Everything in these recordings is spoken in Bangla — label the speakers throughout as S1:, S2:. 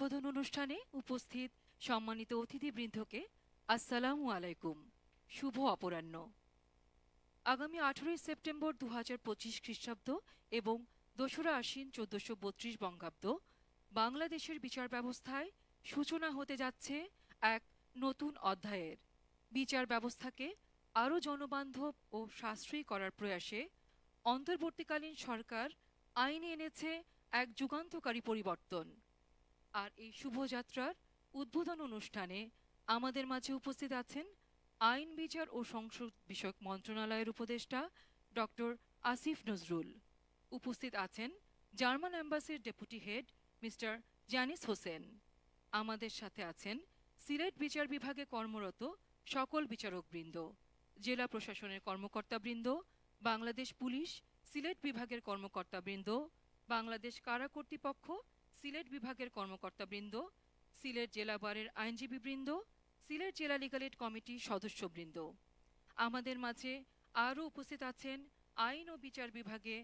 S1: উদ্বোধন অনুষ্ঠানে উপস্থিত সম্মানিত অতিথিবৃন্দকে আসসালামু আলাইকুম। শুভ অপরাহ্ন। আগামী 18 সেপ্টেম্বর 2025 খ্রিস্টাব্দ এবং 2রা আশ্বিন 1432 বঙ্গাব্দ বাংলাদেশের বিচার ব্যবস্থায় সূচনা হতে যাচ্ছে এক নতুন অধ্যায়ের। বিচার ব্যবস্থাকে আরও জনবান্ধব ও সাশ্রয়ী করার প্রয়াসে অন্তর্বর্তীকালীন সরকার আইনে এনেছে এক যুগান্তকারী পরিবর্তন। আর এই শুভযাত্রার উদ্বোধন অনুষ্ঠানে আমাদের মাঝে উপস্থিত আছেন আইন বিচার ও সংসদ বিষয়ক মন্ত্রণালয়ের উপদেষ্টা ডক্টর আসিফ নজরুল। উপস্থিত আছেন জার্মান অ্যাম্বাসির ডেপুটি হেড মিস্টার জানিস হোসেন। আমাদের সাথে আছেন সিলেট বিচার বিভাগে কর্মরত সকল বিচারকবৃন্দ, জেলা প্রশাসনের কর্মকর্তাবৃন্দ, বাংলাদেশ পুলিশ সিলেট বিভাগের কর্মকর্তাবৃন্দ, বাংলাদেশ কারা কর্তৃপক্ষ সিলেট বিভাগের কর্মকর্তাবৃন্দ, সিলেট জেলা বারের আইনজীবীবৃন্দ, সিলেট জেলা লিগাল এইড কমিটির সদস্যবৃন্দ। আমাদের মাঝে আরও উপস্থিত আছেন আইন ও বিচার বিভাগে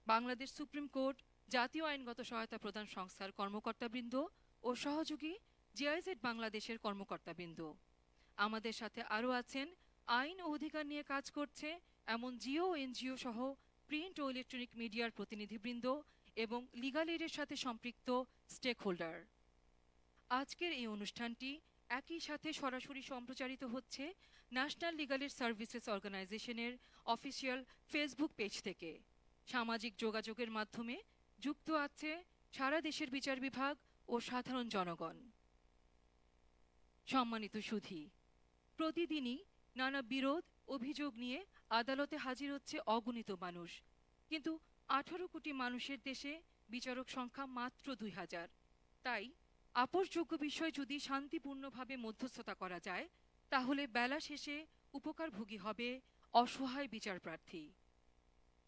S1: বাংলাদেশ সুপ্রিম কোর্ট জাতীয় আইনগত সহায়তা প্রদান সংস্থার কর্মকর্তাবৃন্দ ও সহযোগী জিআইজেড বাংলাদেশের কর্মকর্তাবৃন্দ। আমাদের সাথে আরও আছেন আইন ও অধিকার নিয়ে কাজ করছে এমন জিও এনজিও সহ প্রিন্ট ও ইলেকট্রনিক মিডিয়ার প্রতিনিধিবৃন্দ এবং লিগাল এইডের সাথে সম্পৃক্ত স্টেক হোল্ডার। আজকের এই অনুষ্ঠানটি একই সাথে সরাসরি সম্প্রচারিত হচ্ছে ন্যাশনাল লিগাল এইড সার্ভিসেস অর্গানাইজেশনের অফিসিয়াল ফেসবুক পেজ থেকে। সামাজিক যোগাযোগের মাধ্যমে যুক্ত আছে সারা দেশের বিচার বিভাগ ও সাধারণ জনগণ। সম্মানিত সুধী, প্রতিদিনই নানা বিরোধ অভিযোগ নিয়ে আদালতে হাজির হচ্ছে অগণিত মানুষ, কিন্তু 18 কোটি মানুষের দেশে বিচারক সংখ্যা মাত্র 2000। তাই আপোষযোগ্য বিষয় যদি শান্তিপূর্ণভাবে মধ্যস্থতা করা যায় তাহলে বেলা শেষে উপকারভোগী হবে অসহায় বিচার প্রার্থী।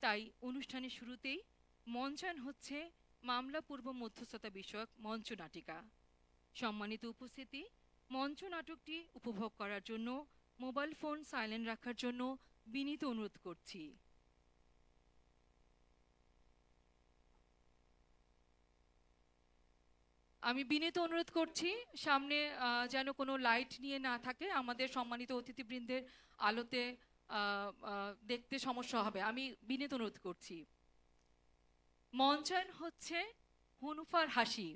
S1: তাই অনুষ্ঠানের শুরুতেই মঞ্চায়ন হচ্ছে মামলা পূর্ব মধ্যস্থতা বিষয়ক মঞ্চনাটিকা। সম্মানিত উপস্থিতি, মঞ্চ নাটকটি উপভোগ করার জন্য মোবাইল ফোন সাইলেন্ট রাখার জন্য বিনীত অনুরোধ করছি। আমি বিনীত অনুরোধ করছি সামনে যেন কোনো লাইট নিয়ে না থাকে, আমাদের সম্মানিত অতিথিবৃন্দের আলোতে দেখতে সমস্যা হবে। আমি বিনীত অনুরোধ করছি। মঞ্চায়ন হচ্ছে হুনুফার হাসি।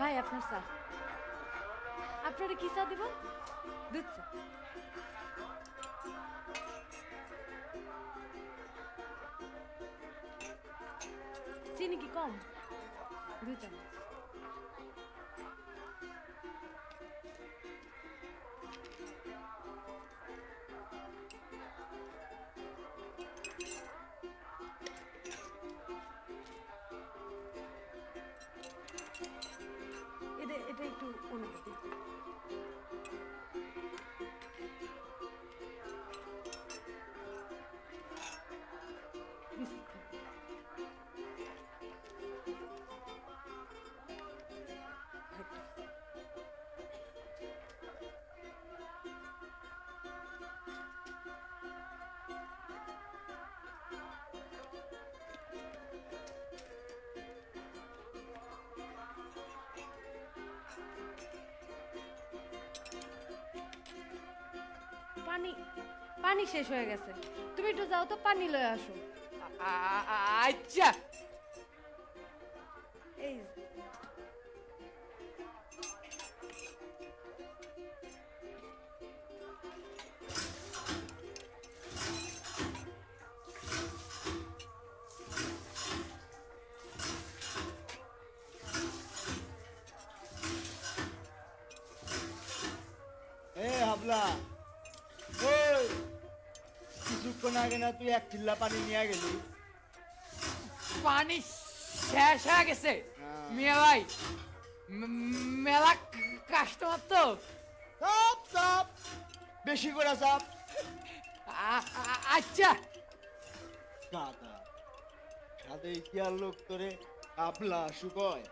S2: ভাই আপনার চা। আপনারা কি চা দিব? দুধ চা। চিনি কি কম? 2 চামচ। এটা একটু অনুমতি। পানি পানি শেষ হয়ে গেছে, তুমি একটু যাও তো পানি লয়ে আসো।
S3: আচ্ছা না তুই এক চিল্লা পানি নিয়ে গেলি?
S4: পানি শেষ হয়ে গেছে
S3: হ্যাঁ।
S4: মিয়া ভাই। মেলা কাস্টমার তো।
S3: চাপ চাপ, বেশি করে চাপ।
S4: আচ্ছা
S3: গাদা, সাথে ইতিহার লোক তোরে আপলা শুকয়।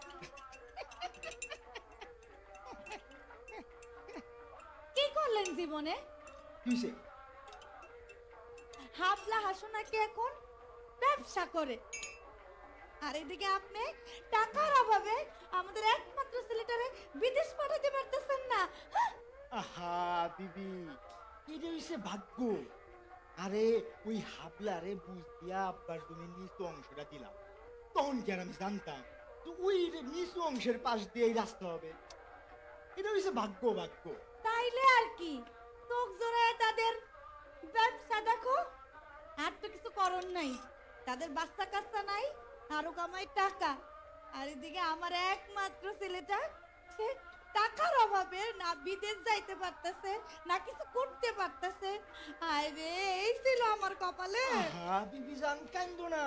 S2: কি করলেন জীবনে?
S3: কিসে?
S2: হাবলা হাসনাকে এখন ব্যবসা করে, আর এদিকে আপনি টাকার অভাবে আমাদের একমাত্র ছেলেটারে বিদেশ পাঠাতে পারতেছেন না।
S3: আহা বিবি, এটা হইছে ভাগ্য। আরে ওই হাবলারে বুঝ দিয়া আব্বার জমির নিচু অংশটা দিলাম, তখন কি আর আমি জানতাম তো ওই নিচু অংশের পাশ দিয়েই রাস্তা হবে? এটা হইছে ভাগ্য, ভাগ্য।
S2: তাইলে আর কি, চোখ জোড়ায় তাদের ব্যবসা দেখো। আর তো কিছু করণ নাই, তাদের বাচ্চা কাচ্চা নাই, আরো কামাই টাকা। আর এদিকে আমার একমাত্র ছেলেটা, সে টাকার অভাবে না বিদেশ যাইতে পারতেছে না কিছু করতে পারতেছে। আরে এই ছিল আমার কপালে।
S3: আহা বিবি জান, কান্দো না।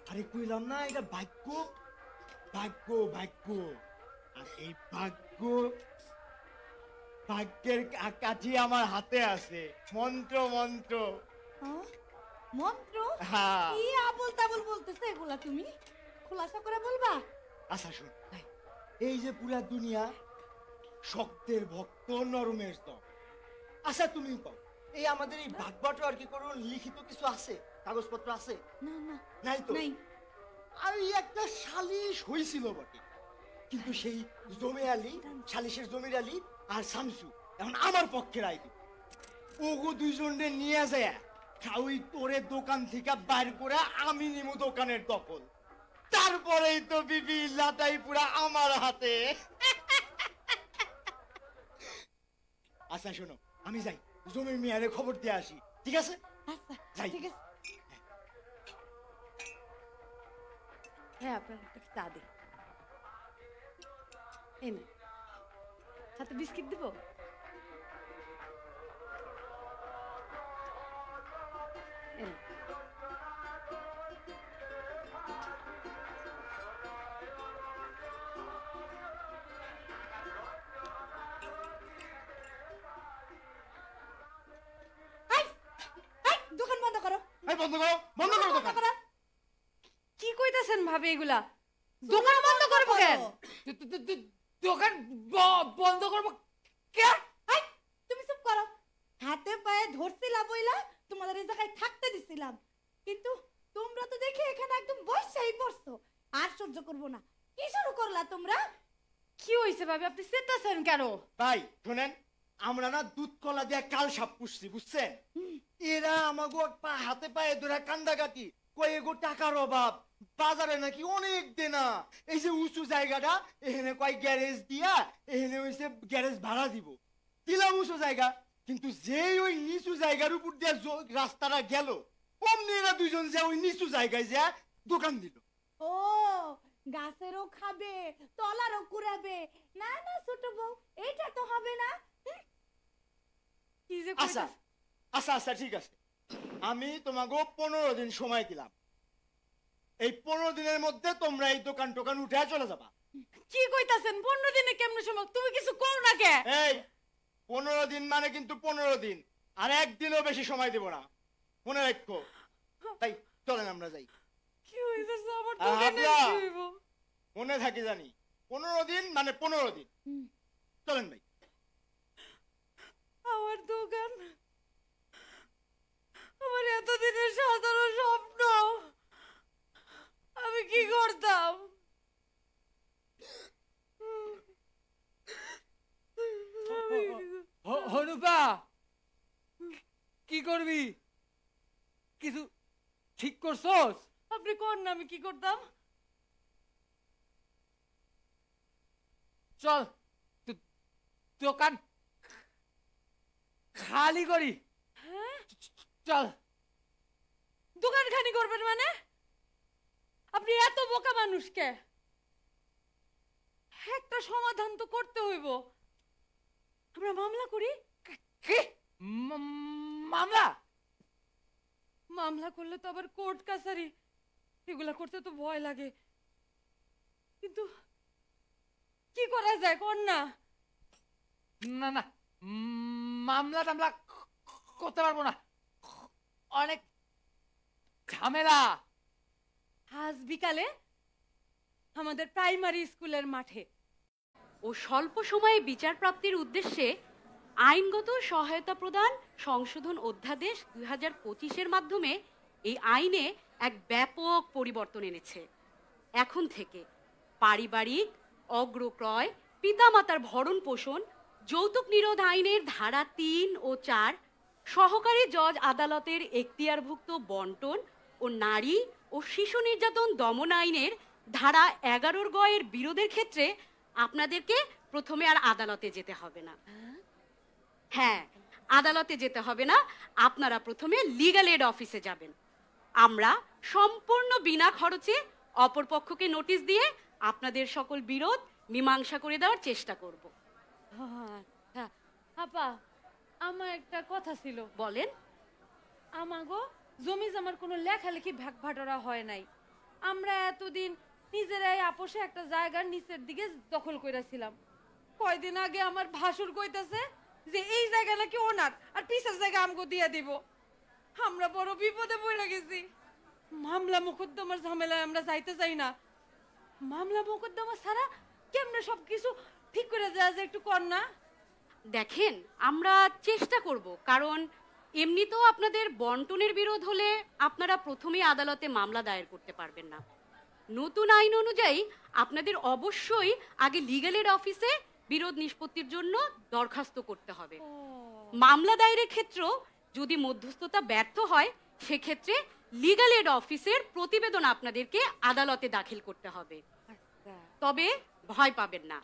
S3: আরে কইলাম না, এটা ভাগ্য, ভাগ্য, ভাগ্য। আর এই ভাগ্য, ভাগ্যের কাঠি আমার হাতে আছে। মন্ত্র, মন্ত্র।
S2: হ্যাঁ? মন্ত্র?
S3: হ্যাঁ।
S2: কি আবল তাবল বলতেছে এগুলা, তুমি খোলাসা করে বলবা?
S3: আচ্ছা শুন, এই যে পুরা দুনিয়া শক্তের ভক্ত, নরমের দল। আচ্ছা তুমি কও, এই আমাদের এই ভাগবট আর কি করুন লিখিত কিছু আছে, কাগজপত্র আছে?
S2: না না,
S3: নাই তো।
S2: নাই।
S3: আর এই একটা সালিশ হয়েছিল বটে, কিন্তু সেই জমি আলী, সালিশের জমির আলী আর শামসু এখন আমার পক্ষে রায় দিবে। ওগো দুইজনে নিয়ে যায় ওই তোরে দোকান থেকে বাইর করে আমি নিমু দোকানের দখল। তারপরেই তো বিবি লাটাই পুরা আমার হাতে। আচ্ছা শোনো, আমি যাই জমির মেয়ারে খবর দিয়ে আসি, ঠিক আছে?
S2: আচ্ছা
S3: যাই।
S2: ঠিক আছে। হ্যাঁ, আপনার একটা চা দে। এই না, সাথে বিস্কিট দিব? এই না। দোকান বন্ধ করো।
S3: এই বন্ধ করো, বন্ধ করো দোকান।
S2: কি কইতাছেন ভাবি এগুলা? দোকান বন্ধ করবো কেন?
S4: দোকান বন্ধ করবো কে?
S2: তুমি চুপ করো। হাতে পায়ে ধরছিলা বইলা তোমাদের এই জায়গায় থাকতে দিছিলাম, কিন্তু তোমরা তো দেখে এখানে একদম বসেই পড়ছো। আর সহ্য করবো না। কি শুরু করলা তোমরা? কি হইছে ভাবি, আপনি চেতাছেন কেন?
S3: ভাই শোনেন, আমরা না দুধ কলা দিয়ে কাল সাপ পুষছি, বুঝছেন? এরা আমাগো হাতে পায়ে ধরে কান্দাকাটি কয়ে গো টাকার অভাব, বাজারে নাকি অনেক দেনা। এই যে উঁচু জায়গাটা এখানে কয় গ্যারেজ দিয়া এখানে হইছে গ্যারেজ ভাড়া দিব, দিলাম উঁচু জায়গা। কিন্তু যেই ওই নিচু জায়গার উপর দিয়ে রাস্তাটা গেল, অমনি এরা দুইজন যে ওই নিচু জায়গায় যা দোকান দিল।
S2: ও, গাছেরও খাবে তলারও কুড়াবে। না না ছোট বউ, এটা তো হবে না। কি যে
S3: আচ্ছা আচ্ছা আচ্ছা ঠিক আছে, আমি তোমাকে 15 দিন সময় দিলাম। এই 15 দিনের মধ্যে তোমরা এই দোকান টোকান উঠে চলে যাবা।
S2: কি কইতাছেন? 15 দিনে কেমনে সম্ভব? তুমি কিছু কও না কে?
S3: এই 15 দিন মানে কিন্তু 15 দিন, আর একদিনও বেশি সময় দেব না, মনে রাখো। তাই চলেন আমরা যাই।
S2: কি হইতাছে আমার
S3: আহ,
S2: দোকানে?
S3: হাবলা।
S2: কি হইব?
S3: মনে থাকি জানি, 15 দিন মানে 15 দিন। চলেন ভাই।
S2: আমার দোকান, আমার এতদিনের সাধারণ স্বপ্ন, আমি কি করতাম?
S4: হনুপা কি করবি? কিছু ঠিক করছস?
S2: আপনি কোন না, আমি কি করতাম?
S4: চল দোকান খালি করি।
S2: হ্যাঁ?
S4: চল।
S2: দোকান খানি করবেন মানে? আপনি এত বোকা মানুষ কে? একটা সমাধান তো করতে হইব। আমরা মামলা করি।
S4: কি মামলা?
S5: মামলা করলে তো আবার কোর্ট কাছারি, এগুলা করতে তো ভয় লাগে। কিন্তু কি করা যায় কোন না?
S4: না না, মামলা টামলা করতে পারবো না, অনেক ঝামেলা।
S5: আজ বিকালে আমাদের প্রাইমারি স্কুলের মাঠে
S6: ও স্বল্প সময়ে বিচার প্রাপ্তির উদ্দেশ্যে আইনগত সহায়তা প্রদান সংশোধন অধ্যাদেশ 2025-এর মাধ্যমে এই আইনে এক ব্যাপক পরিবর্তন এনেছে। এখন থেকে পারিবারিক অগ্রক্রয়, পিতামাতার ভরণ পোষণ, যৌতুক নিরোধ আইনের ধারা 3 ও 4, সহকারী জজ আদালতের এখতিয়ারভুক্ত বন্টন ও নারী ও শিশু নির্যাতন দমন আইনের ধারা 11 গয়ের বিরোধের ক্ষেত্রে আপনাদেরকে প্রথমে আর আদালতে যেতে হবে না। হ্যাঁ, আদালতে যেতে হবে না, আপনারা প্রথমে লিগ্যাল এড অফিসে যাবেন। আমরা সম্পূর্ণ বিনা খরচে অপরপক্ষকে নোটিশ দিয়ে আপনাদের সকল বিরোধ মীমাংসা করে দেওয়ার চেষ্টা করব।
S5: আচ্ছা আপা, আমার একটা কথা ছিল।
S6: বলেন।
S5: আমাগো জমি জমার কোনো লেখালেখি ভাগ ভাটরা হয় নাই। আমরা এতদিন নিজেরাই আপোষে একটা জায়গার নিচের দিকে দখল কইরাছিলাম। কয়দিন আগে আমার ভাসুর কইতাছে যে এই জায়গা নাকি ওনার, আর পিছের জায়গা আমগো দিয়ে দিব। আমরা বড় বিপদে পড়ে গেছি। মামলা মোকদ্দমার ঝামেলায় আমরা যাইতে চাই না। মামলা মোকদ্দমা ছাড়া কেমনে সবকিছু ঠিক করে দেওয়া যায় একটু কর না?
S6: দেখেন, আমরা চেষ্টা করব, কারণ এমনিতেও আপনাদের বন্টনের বিরোধ হলে আপনারা প্রথমেই আদালতে মামলা দায়ের করতে পারবেন না। নতুন আইন অনুযায়ী আপনাদের অবশ্যই আগে লিগ্যাল এড অফিসে বিরোধ নিষ্পত্তির জন্য দরখাস্ত করতে হবে। মামলা দায়েরের ক্ষেত্রে যদি মধ্যস্থতা ব্যর্থ হয়, সেক্ষেত্রে লিগ্যাল এড অফিসের প্রতিবেদন আপনাদেরকে আদালতে দাখিল করতে হবে। তবে ভয় পাবেন না,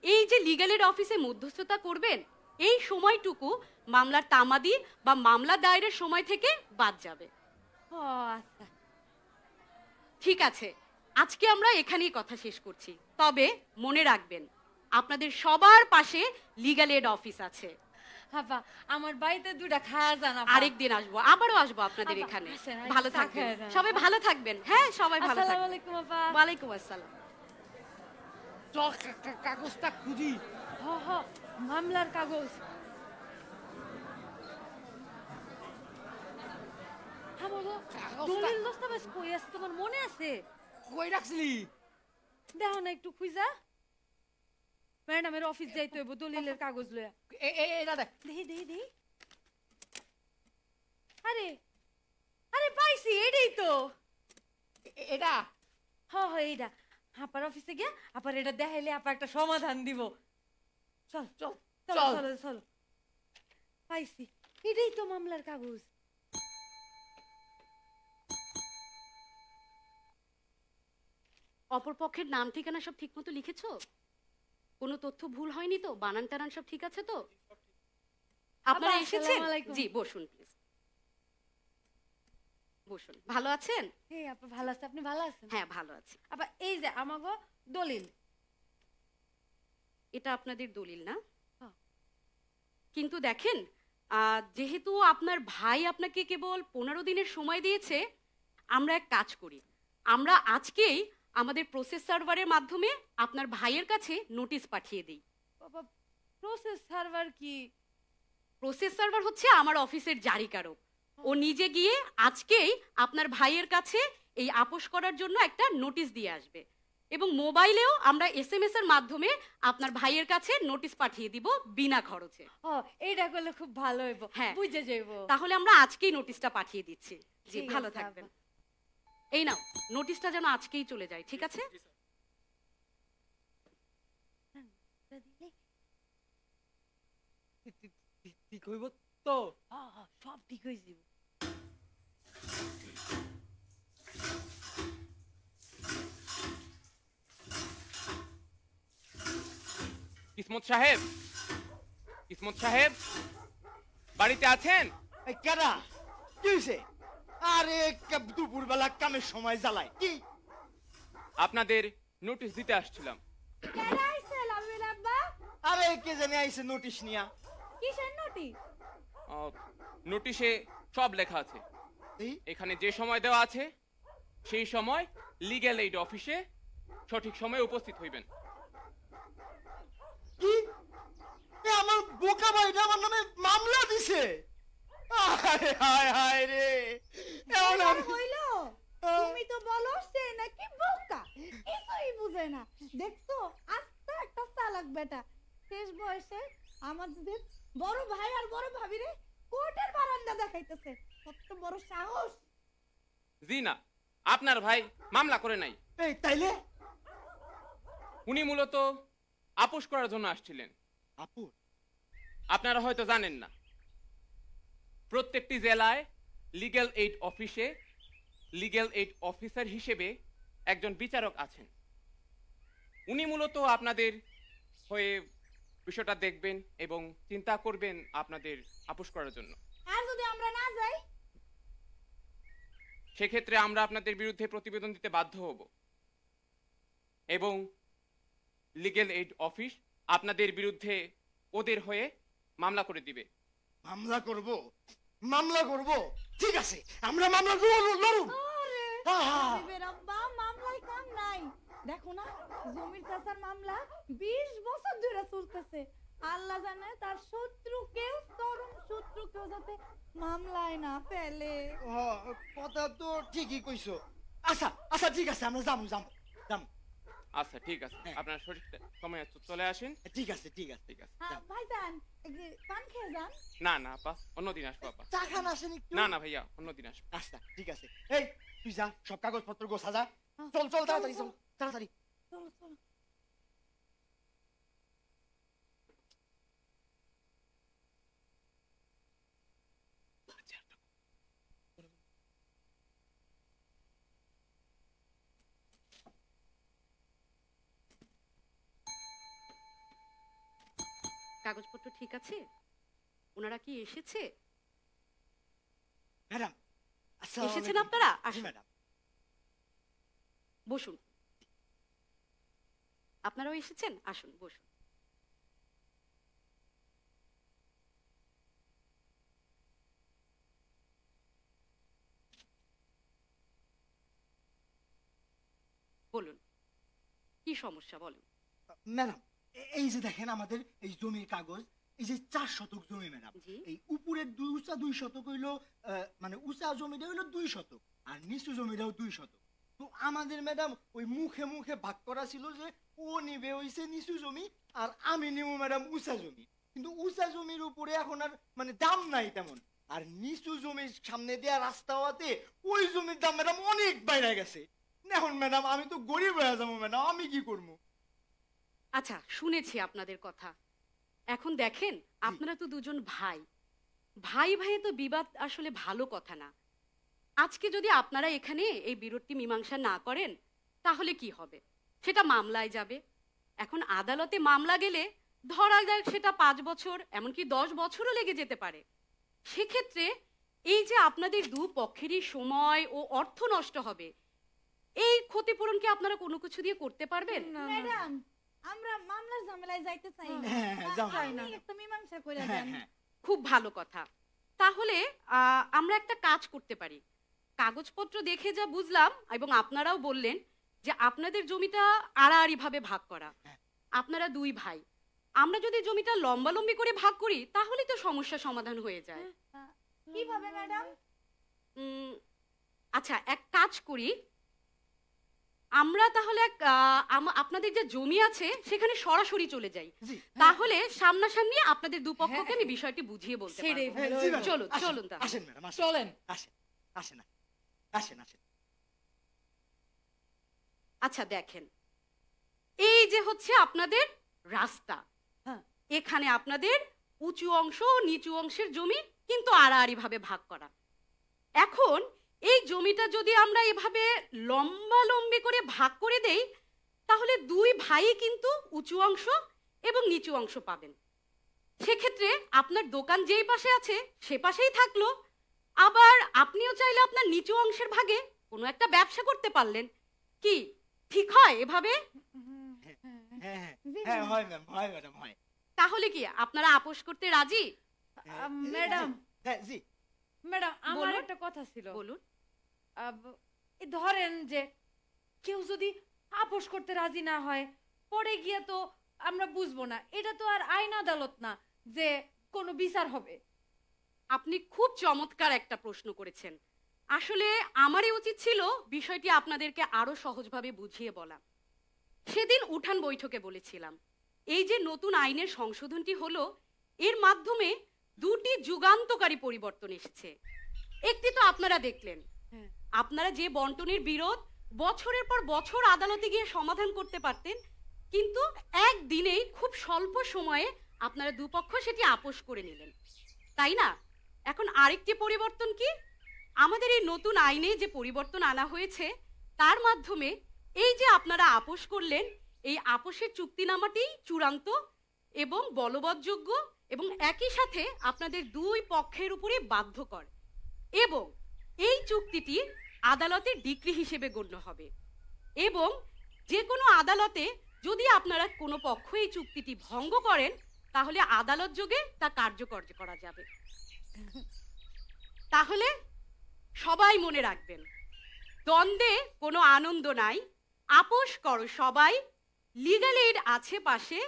S6: এই যে লিগ্যাল এড অফিসে মধ্যস্থতা করবেন, এই সময়টুকু মামলার তামাদি বা মামলা দায়েরের সময় থেকে বাদ যাবে।
S5: আচ্ছা,
S6: ঠিক আছে, আজকে আমরা এখানেই কথা শেষ করছি। তবে মনে রাখবেন, আপনাদের সবার পাশে লিগ্যাল এড অফিস আছে।
S5: আপা আমার বাড়িতে দুটা খায়া জানা।
S6: আরেকদিন আসবো, আবারও আসবো আপনাদের
S5: আপা,
S6: এখানে।
S5: আসেন,
S6: ভালো
S5: চা
S6: থাকবেন,
S5: খায়া যান।
S6: সবাই ভালো থাকবেন। হ্যাঁ, সবাই ভালো
S5: আসসালামু
S6: থাকবেন।
S5: আলাইকুম আপা।
S6: ওয়ালাইকুম আসসালাম।
S4: চল কাগজটা খুঁজি।
S5: হ হ, মামলার কাগজ। আমাগো দলিল দস্তাবেজ কই আছে তোমার মনে আছে?
S4: কই রাখছিলি?
S5: দেখো না একটু খুঁজা। ম্যাডামের অফিস যাইতে হইব দলিলের কাগজ লইয়া।
S4: এটা দেখ।
S5: দেহি দেহি দেহি। আরে আরে পাইছি, এটাই তো।
S4: এটা
S5: হ হ, এইটা। আপার অফিসে গিয়া আপার এটা দেখাইলে আপা একটা সমাধান দিব। চল
S4: চল
S5: চলো
S4: চল।
S5: চলো চলো। পাইছি, এটাই তো মামলার কাগজ।
S6: অপরপক্ষের নাম ঠিকানা সব ঠিকমতো লিখেছো? কোনো তথ্য ভুল হয়নি তো? বানান টানান সব ঠিক আছে তো? আপনারা
S5: আপা,
S6: এসেছেন?
S5: আসসালামু আলাইকুম।
S6: জি, বসুন প্লিজ, বসুন। ভালো আছেন?
S5: এই আপা ভালো আছে, আপনি ভালো আছেন?
S6: হ্যাঁ, ভালো আছি।
S5: আপা এই যে আমাগো দলিল।
S6: এটা আপনাদের দলিল না?
S5: হ্যাঁ।
S6: কিন্তু দেখেন, যেহেতু আপনার ভাই আপনাকে কেবল 15 দিনের সময় দিয়েছে, আমরা এক কাজ করি, আমরা আজকেই আমাদের প্রসেস সার্ভারের মাধ্যমে আপনার ভাইয়ের কাছে নোটিশ পাঠিয়ে দিই।
S5: বাবা, প্রসেস সার্ভার কি?
S6: প্রসেস সার্ভার হচ্ছে আমার অফিসের জারিকারক। ও নিজে গিয়ে আজকেই আপনার ভাইয়ের কাছে এই আপোস করার জন্য একটা নোটিশ দিয়ে আসবে, এবং মোবাইলেও আমরা SMS এর মাধ্যমে আপনার ভাইয়ের কাছে নোটিশ পাঠিয়ে দিব বিনা খরচে।
S5: ও, এইটা করলে খুব ভালো হইব।
S6: হ্যাঁ।
S5: বুঝে যাইব।
S6: তাহলে আমরা আজকেই নোটিশটা পাঠিয়ে দিচ্ছি। জি,
S5: ঠিক
S6: ভালো
S5: আছে,
S6: থাকবেন।
S5: আপা।
S6: এই নাও, নোটিশটা যেন আজকেই চলে যায়, ঠিক আছে?
S4: ঠিক হইব তো?
S5: হ্যাঁ হ্যাঁ, সব ঠিক হয়ে যাব।
S7: কিসমত সাহেব, কিসমত সাহেব বাড়িতে আছেন?
S3: এই কেডা? কি হইছে? আরে দুপুরবেলা কামের সময় জ্বালায় কি?
S7: আপনাদের নোটিশ দিতে আসছিলাম।
S2: কেডা আইছে লামির আব্বা?
S3: আরে কে জানি আইছে নোটিশ নিয়া।
S2: কিসের নোটিশ?
S7: নোটিশে সব লেখা আছে।
S3: এই
S7: এখানে যে সময় দেওয়া আছে সেই সময় লিগ্যাল এইড অফিসে সঠিক সময়ে উপস্থিত হইবেন।
S3: কি এ আমার বোকা ভাইটা আমার নামে মামলা দিছে। হায় হায় হায় রে, এখন
S2: এবার
S3: আমি
S2: হইলো তুমি তো বলো সে নাকি বোকা, কিছুই বুঝে না। দেখছো আস্তে একটা চালাক বেটা, শেষ বয়সে আমাদের বড় ভাই আর বড় ভাবি রে কোর্টের বারান্দা দেখাইতেছে। কত বড় সাহস!
S7: জি না, আপনার ভাই মামলা করে নাই।
S3: এই তাইলে
S7: উনি মূলত আপোষ করার জন্য আসছিলেন।
S3: আপু
S7: আপনারা হয়তো জানেন না, প্রত্যেকটি জেলায় লিগ্যাল এইড অফিসে লিগ্যাল এইড অফিসার হিসেবে একজন বিচারক আছেন। উনি মূলত আপনাদের হয়ে বিষয়টা দেখবেন এবং চিন্তা করবেন আপনাদের আপোষ করার জন্য।
S2: আর যদি আমরা না যাই?
S7: সেক্ষেত্রে আমরা আপনাদের বিরুদ্ধে প্রতিবেদন দিতে বাধ্য হব এবং লিগ্যাল এইড অফিস আপনাদের বিরুদ্ধে ওদের হয়ে মামলা করে দিবে।
S3: মামলা করব, মামলা করব, ঠিক আছে আমরা মামলা লড়ব।
S2: আরে
S3: আহা!
S2: হাবিবের আব্বা, মামলায় কাম নাই। দেখো না জমির চাচার মামলা 20 বছর ধরে চলতেছে। আল্লাহ জানে তার শত্রুকেও, চরম শত্রুকেও যাতে মামলায় না ফেলে।
S3: কথা তো ঠিকই কইছো। আচ্ছা আচ্ছা ঠিক আছে, আমরা যাবো যাবো যাবো।
S7: আচ্ছা ঠিক আছে, আপনার সঠিক সময়ে চলে আসেন।
S3: ঠিক আছে ঠিক আছে
S7: ঠিক আছে।
S2: ভাইজান পান খেয়ে যান।
S7: না না আপা, অন্যদিন আসবো আপা।
S3: চা খান আসেন একটু।
S7: না না ভাইয়া, অন্যদিন আসবো।
S3: আচ্ছা ঠিক আছে। এই তুই যা, সব কাগজপত্র গোছা যা। চল চল তাড়াতাড়ি চল তাড়াতাড়ি।
S2: চলো চলো।
S6: কাগজপত্র ঠিক আছে? ওনারা কি এসেছে?
S3: ম্যাডাম আচ্ছা
S6: এসেছেন আপনারা?
S3: জি
S6: আসুন,
S3: ম্যাডাম।
S6: বসুন। আপনারাও এসেছেন? আসুন বসুন। বলুন, কি সমস্যা বলুন।
S3: ম্যাডাম এই যে দেখেন আমাদের এই জমির কাগজ, এই যে 4 শতক জমি ম্যাডাম,
S6: জি।
S3: এই উপরের উঁচা 2 শতক হইলো মানে উঁচা জমিটা হইলো 2 শতক আর নিচু জমিটাও 2 শতক। তো আমাদের ম্যাডাম ওই মুখে মুখে ভাগ করা ছিল যে ও নিবে হইছে নিচু জমি আর আমি নিব ম্যাডাম উঁচা জমি। কিন্তু উঁচা জমির উপরে এখন আর মানে দাম নাই তেমন, আর নিচু জমির সামনে দেয়া রাস্তা হওয়াতে ওই জমির দাম ম্যাডাম অনেক বাইরে গেছে। এখন ম্যাডাম আমি তো গরিব হয়ে যাবো ম্যাডাম, আমি কি করবো?
S6: আচ্ছা, শুনেছি আপনাদের কথা। এখন দেখেন, আপনারা তো দুজন ভাই, ভাই ভাইয়ে তো বিবাদ আসলে ভালো কথা না। আজকে যদি আপনারা এখানে এই বিরোধটি মীমাংসা না করেন তাহলে কি হবে? সেটা মামলায় যাবে। এখন আদালতে মামলা গেলে ধরা যাক সেটা 5 বছর, এমনকি 10 বছরও লেগে যেতে পারে। সেক্ষেত্রে এই যে আপনাদের দু পক্ষেরই সময় ও অর্থ নষ্ট হবে, এই ক্ষতিপূরণ কি আপনারা কোনো কিছু দিয়ে করতে পারবেন?
S2: ম্যাডাম আমরা মামলার ঝামেলায় যাইতে চাই না।
S3: হ্যাঁ, হ্যাঁ, যাও।
S2: আপনি একটা মীমাংসা করে
S3: হ্যাঁ
S2: দেন।
S3: হ্যাঁ
S6: খুব ভালো কথা। তাহলে আমরা একটা কাজ করতে পারি। কাগজপত্র দেখে যা বুঝলাম এবং আপনারাও বললেন যে আপনাদের জমিটা আড়াআড়ি ভাবে ভাগ করা। আপনারা 2 ভাই, আমরা যদি জমিটা লম্বালম্বি করে ভাগ করি তাহলে তো সমস্যা সমাধান হয়ে যায়।
S2: কিভাবে ম্যাডাম?
S6: আচ্ছা, এক কাজ করি, আমরা তাহলে আপনাদের যে জমি আছে সেখানে সরাসরি চলে যাই।
S3: জি।
S6: তাহলে সামনাসামনি আপনাদের দুপক্ষকে আমি বিষয়টি বুঝিয়ে বলতে
S5: সেটাই
S6: পারবো।
S5: ভালো
S3: জি, ম্যাডাম।
S6: চলুন
S3: আসেন,
S6: চলুন তাহলে।
S3: আসেন ম্যাডাম আসেন।
S4: চলেন।
S3: আসেন আসেন আসেন আসেন।
S6: আচ্ছা দেখেন, এই যে হচ্ছে আপনাদের রাস্তা,
S5: হ্যাঁ।
S6: এখানে আপনাদের উঁচু অংশ ও নিচু অংশের জমি কিন্তু আড়াআড়ি ভাবে ভাগ করা। এখন এই জমিটা যদি আমরা এভাবে লম্বালম্বি করে ভাগ করে দেই তাহলে 2 ভাই কিন্তু উঁচু অংশ এবং নিচু অংশ পাবেন। সেক্ষেত্রে আপনার দোকান যেই পাশে আছে সে পাশেই থাকলো, আবার আপনিও চাইলে আপনার নিচু অংশের ভাগে কোনো একটা ব্যবসা করতে পারলেন। কি ঠিক হয় এভাবে?
S3: হ্যাঁ হ্যাঁ
S2: জি,
S3: হ্যাঁ
S2: জি।
S3: হয় ম্যাম, হয় ম্যাডাম হয়।
S6: তাহলে কি আপনারা আপোষ করতে রাজি?
S5: ম্যাডাম
S3: হ্যাঁ জি
S5: ম্যাডাম আমার
S6: বলুন।
S5: একটা কথা ছিল।
S6: বলুন।
S5: এই ধরেন যে কেউ যদি আপোষ করতে রাজি না হয়, পরে গিয়ে তো আমরা বুঝবো না, এটা তো আর আইন আদালত না যে কোনো বিচার হবে।
S6: আপনি খুব চমৎকার একটা প্রশ্ন করেছেন। আসলে আমারই উচিত ছিল বিষয়টি আপনাদেরকে আরো সহজভাবে বুঝিয়ে বলা। সেদিন উঠান বৈঠকে বলেছিলাম, এই যে নতুন আইনের সংশোধনটি হলো, এর মাধ্যমে দুটি যুগান্তকারী পরিবর্তন এসেছে। একটি তো আপনারা দেখলেন,
S5: হ্যাঁ।
S6: আপনারা যে বন্টনের বিরোধ বছরের পর বছর আদালতে গিয়ে সমাধান করতে পারতেন, কিন্তু একদিনেই খুব স্বল্প সময়ে আপনারা দুপক্ষ সেটি আপোষ করে নিলেন, তাই না? এখন আরেকটি পরিবর্তন কি, আমাদের এই নতুন আইনে যে পরিবর্তন আনা হয়েছে, তার মাধ্যমে এই যে আপনারা আপোষ করলেন, এই আপোষের চুক্তিনামাটি চূড়ান্ত এবং বলবৎযোগ্য এবং একই সাথে আপনাদের দুই পক্ষের উপরে বাধ্যকর, এবং এই চুক্তিটি আদালতের ডিক্রি হিসেবে গণ্য হবে, এবং যে কোনো আদালতে যদি আপনারা কোনো পক্ষ এই চুক্তিটি ভঙ্গ করেন, তাহলে আদালত যোগে তা কার্যকর করা যাবে। তাহলে সবাই মনে রাখবেন, দ্বন্দ্বে কোনো আনন্দ নাই, আপোষ করো সবাই, লিগ্যাল এইড আছে পাশে,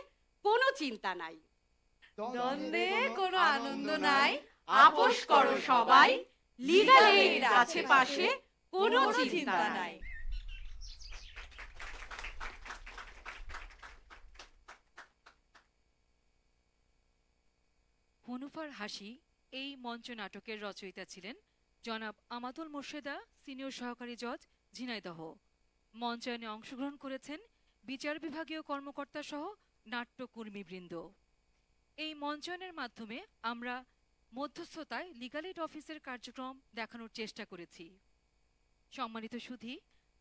S6: কোনো চিন্তা নাই।
S5: দ্বন্দ্বে কোনো আনন্দ নাই,
S6: আপোষ করো সবাই, লিগ্যাল এইড আছে পাশে, কোনো চিন্তা নাই।
S1: হনুফার হাসি এই মঞ্চ নাটকের রচয়িতা ছিলেন জনাব আমাতুল মোর্শেদা, সিনিয়র সহকারী জজ, ঝিনাইদহ। মঞ্চায়নে অংশগ্রহণ করেছেন বিচার বিভাগীয় কর্মকর্তা সহ নাট্যকর্মীবৃন্দ। এই মঞ্চায়নের মাধ্যমে আমরা মধ্যস্থতায় লিগ্যাল এইড অফিসের কার্যক্রম দেখানোর চেষ্টা করেছি। সম্মানিত সুধী,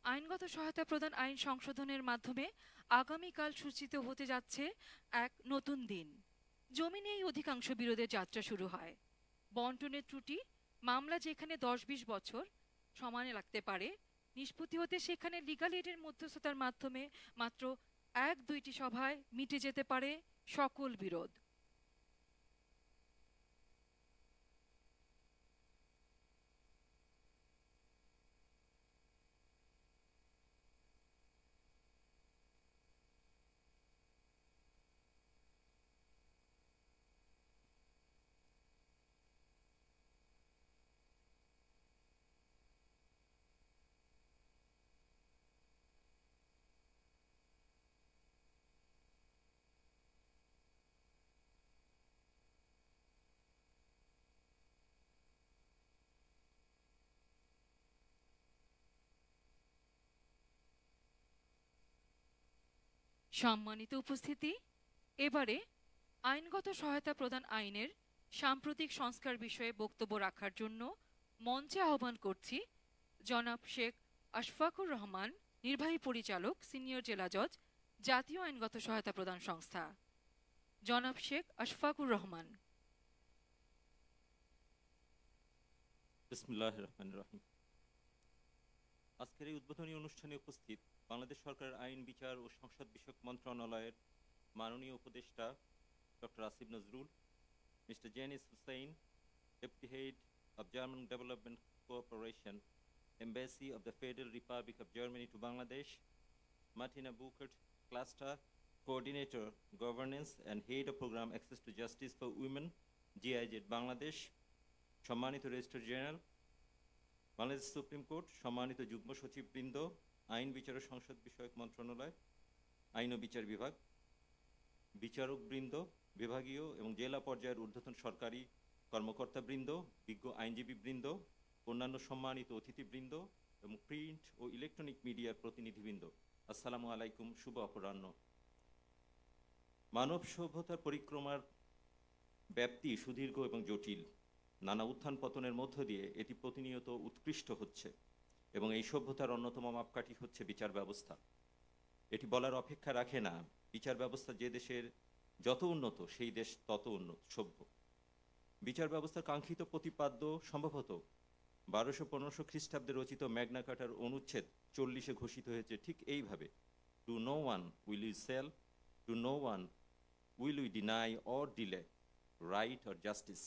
S1: আইনগত সহায়তা প্রদান আইন সংশোধনের মাধ্যমে আগামীকাল সূচিত হতে যাচ্ছে এক নতুন দিন। জমি নিয়েই অধিকাংশ বিরোধের যাত্রা শুরু হয়। বন্টনের ত্রুটি মামলা যেখানে 10-20 বছর সমানে লাগতে পারে, নিষ্পত্তি হতে সেখানে লিগ্যাল এইডের মধ্যস্থতার মাধ্যমে মাত্র 1-2টি সভায় মিটে যেতে পারে সকল বিরোধ। সম্মানিত উপস্থিতি, এবারে আইনগত সহায়তা প্রদান আইনের সাম্প্রতিক সংস্কার বিষয়ে বক্তব্য রাখার জন্য মঞ্চে আহ্বান করছি জনাব শেখ আশফাকুর রহমান, নির্বাহী পরিচালক, সিনিয়র জেলা জজ, জাতীয় আইনগত সহায়তা প্রদান সংস্থা। জনাব শেখ আশফাকুর রহমান।
S8: বিসমিল্লাহির রহমানির রহিম। আজকের এই উদ্বোধনী অনুষ্ঠানে উপস্থিত বাংলাদেশ সরকারের আইন, বিচার ও সংসদ বিষয়ক মন্ত্রণালয়ের মাননীয় উপদেষ্টা doctor Asif Nazrul, mister Janice Hussain, deputy head of German Development Cooperation, Embassy of the Federal Republic of Germany to Bangladesh, Martina Bukert, Cluster, Coordinator, Governance and Head of Program Access to Justice for Women, GIZ Bangladesh, সম্মানিত registrar general, Bangladesh supreme court, সম্মানিত যুগ্ম সচিববৃন্দ, আইন, বিচার ও সংসদ বিষয়ক মন্ত্রণালয়, আইন ও বিচার বিভাগ, বিচারকবৃন্দ, বিভাগীয় এবং জেলা পর্যায়ের ঊর্ধ্বতন সরকারি কর্মকর্তাবৃন্দ, বিজ্ঞ আইনজীবীবৃন্দ, অন্যান্য সম্মানিত অতিথিবৃন্দ এবং প্রিন্ট ও ইলেকট্রনিক মিডিয়ার প্রতিনিধিবৃন্দ, আসসালামু আলাইকুম, শুভ অপরাহ্ন। মানব সভ্যতার পরিক্রমার ব্যাপ্তি সুদীর্ঘ এবং জটিল। নানা উত্থান পতনের মধ্য দিয়ে এটি প্রতিনিয়ত উৎকৃষ্ট হচ্ছে এবং এই সভ্যতার অন্যতম মাপকাঠি হচ্ছে বিচার ব্যবস্থা। এটি বলার অপেক্ষা রাখে না, বিচার ব্যবস্থা যে দেশের যত উন্নত সেই দেশ তত উন্নত সভ্য। বিচার ব্যবস্থার কাঙ্ক্ষিত প্রতিপাদ্য সম্ভবত 1200-1500 খ্রিস্টাব্দে রচিত ম্যাগনা কার্টার অনুচ্ছেদ 40-এ ঘোষিত হয়েছে ঠিক এইভাবে: to no one will you sell, to no one will we deny or delay right or justice.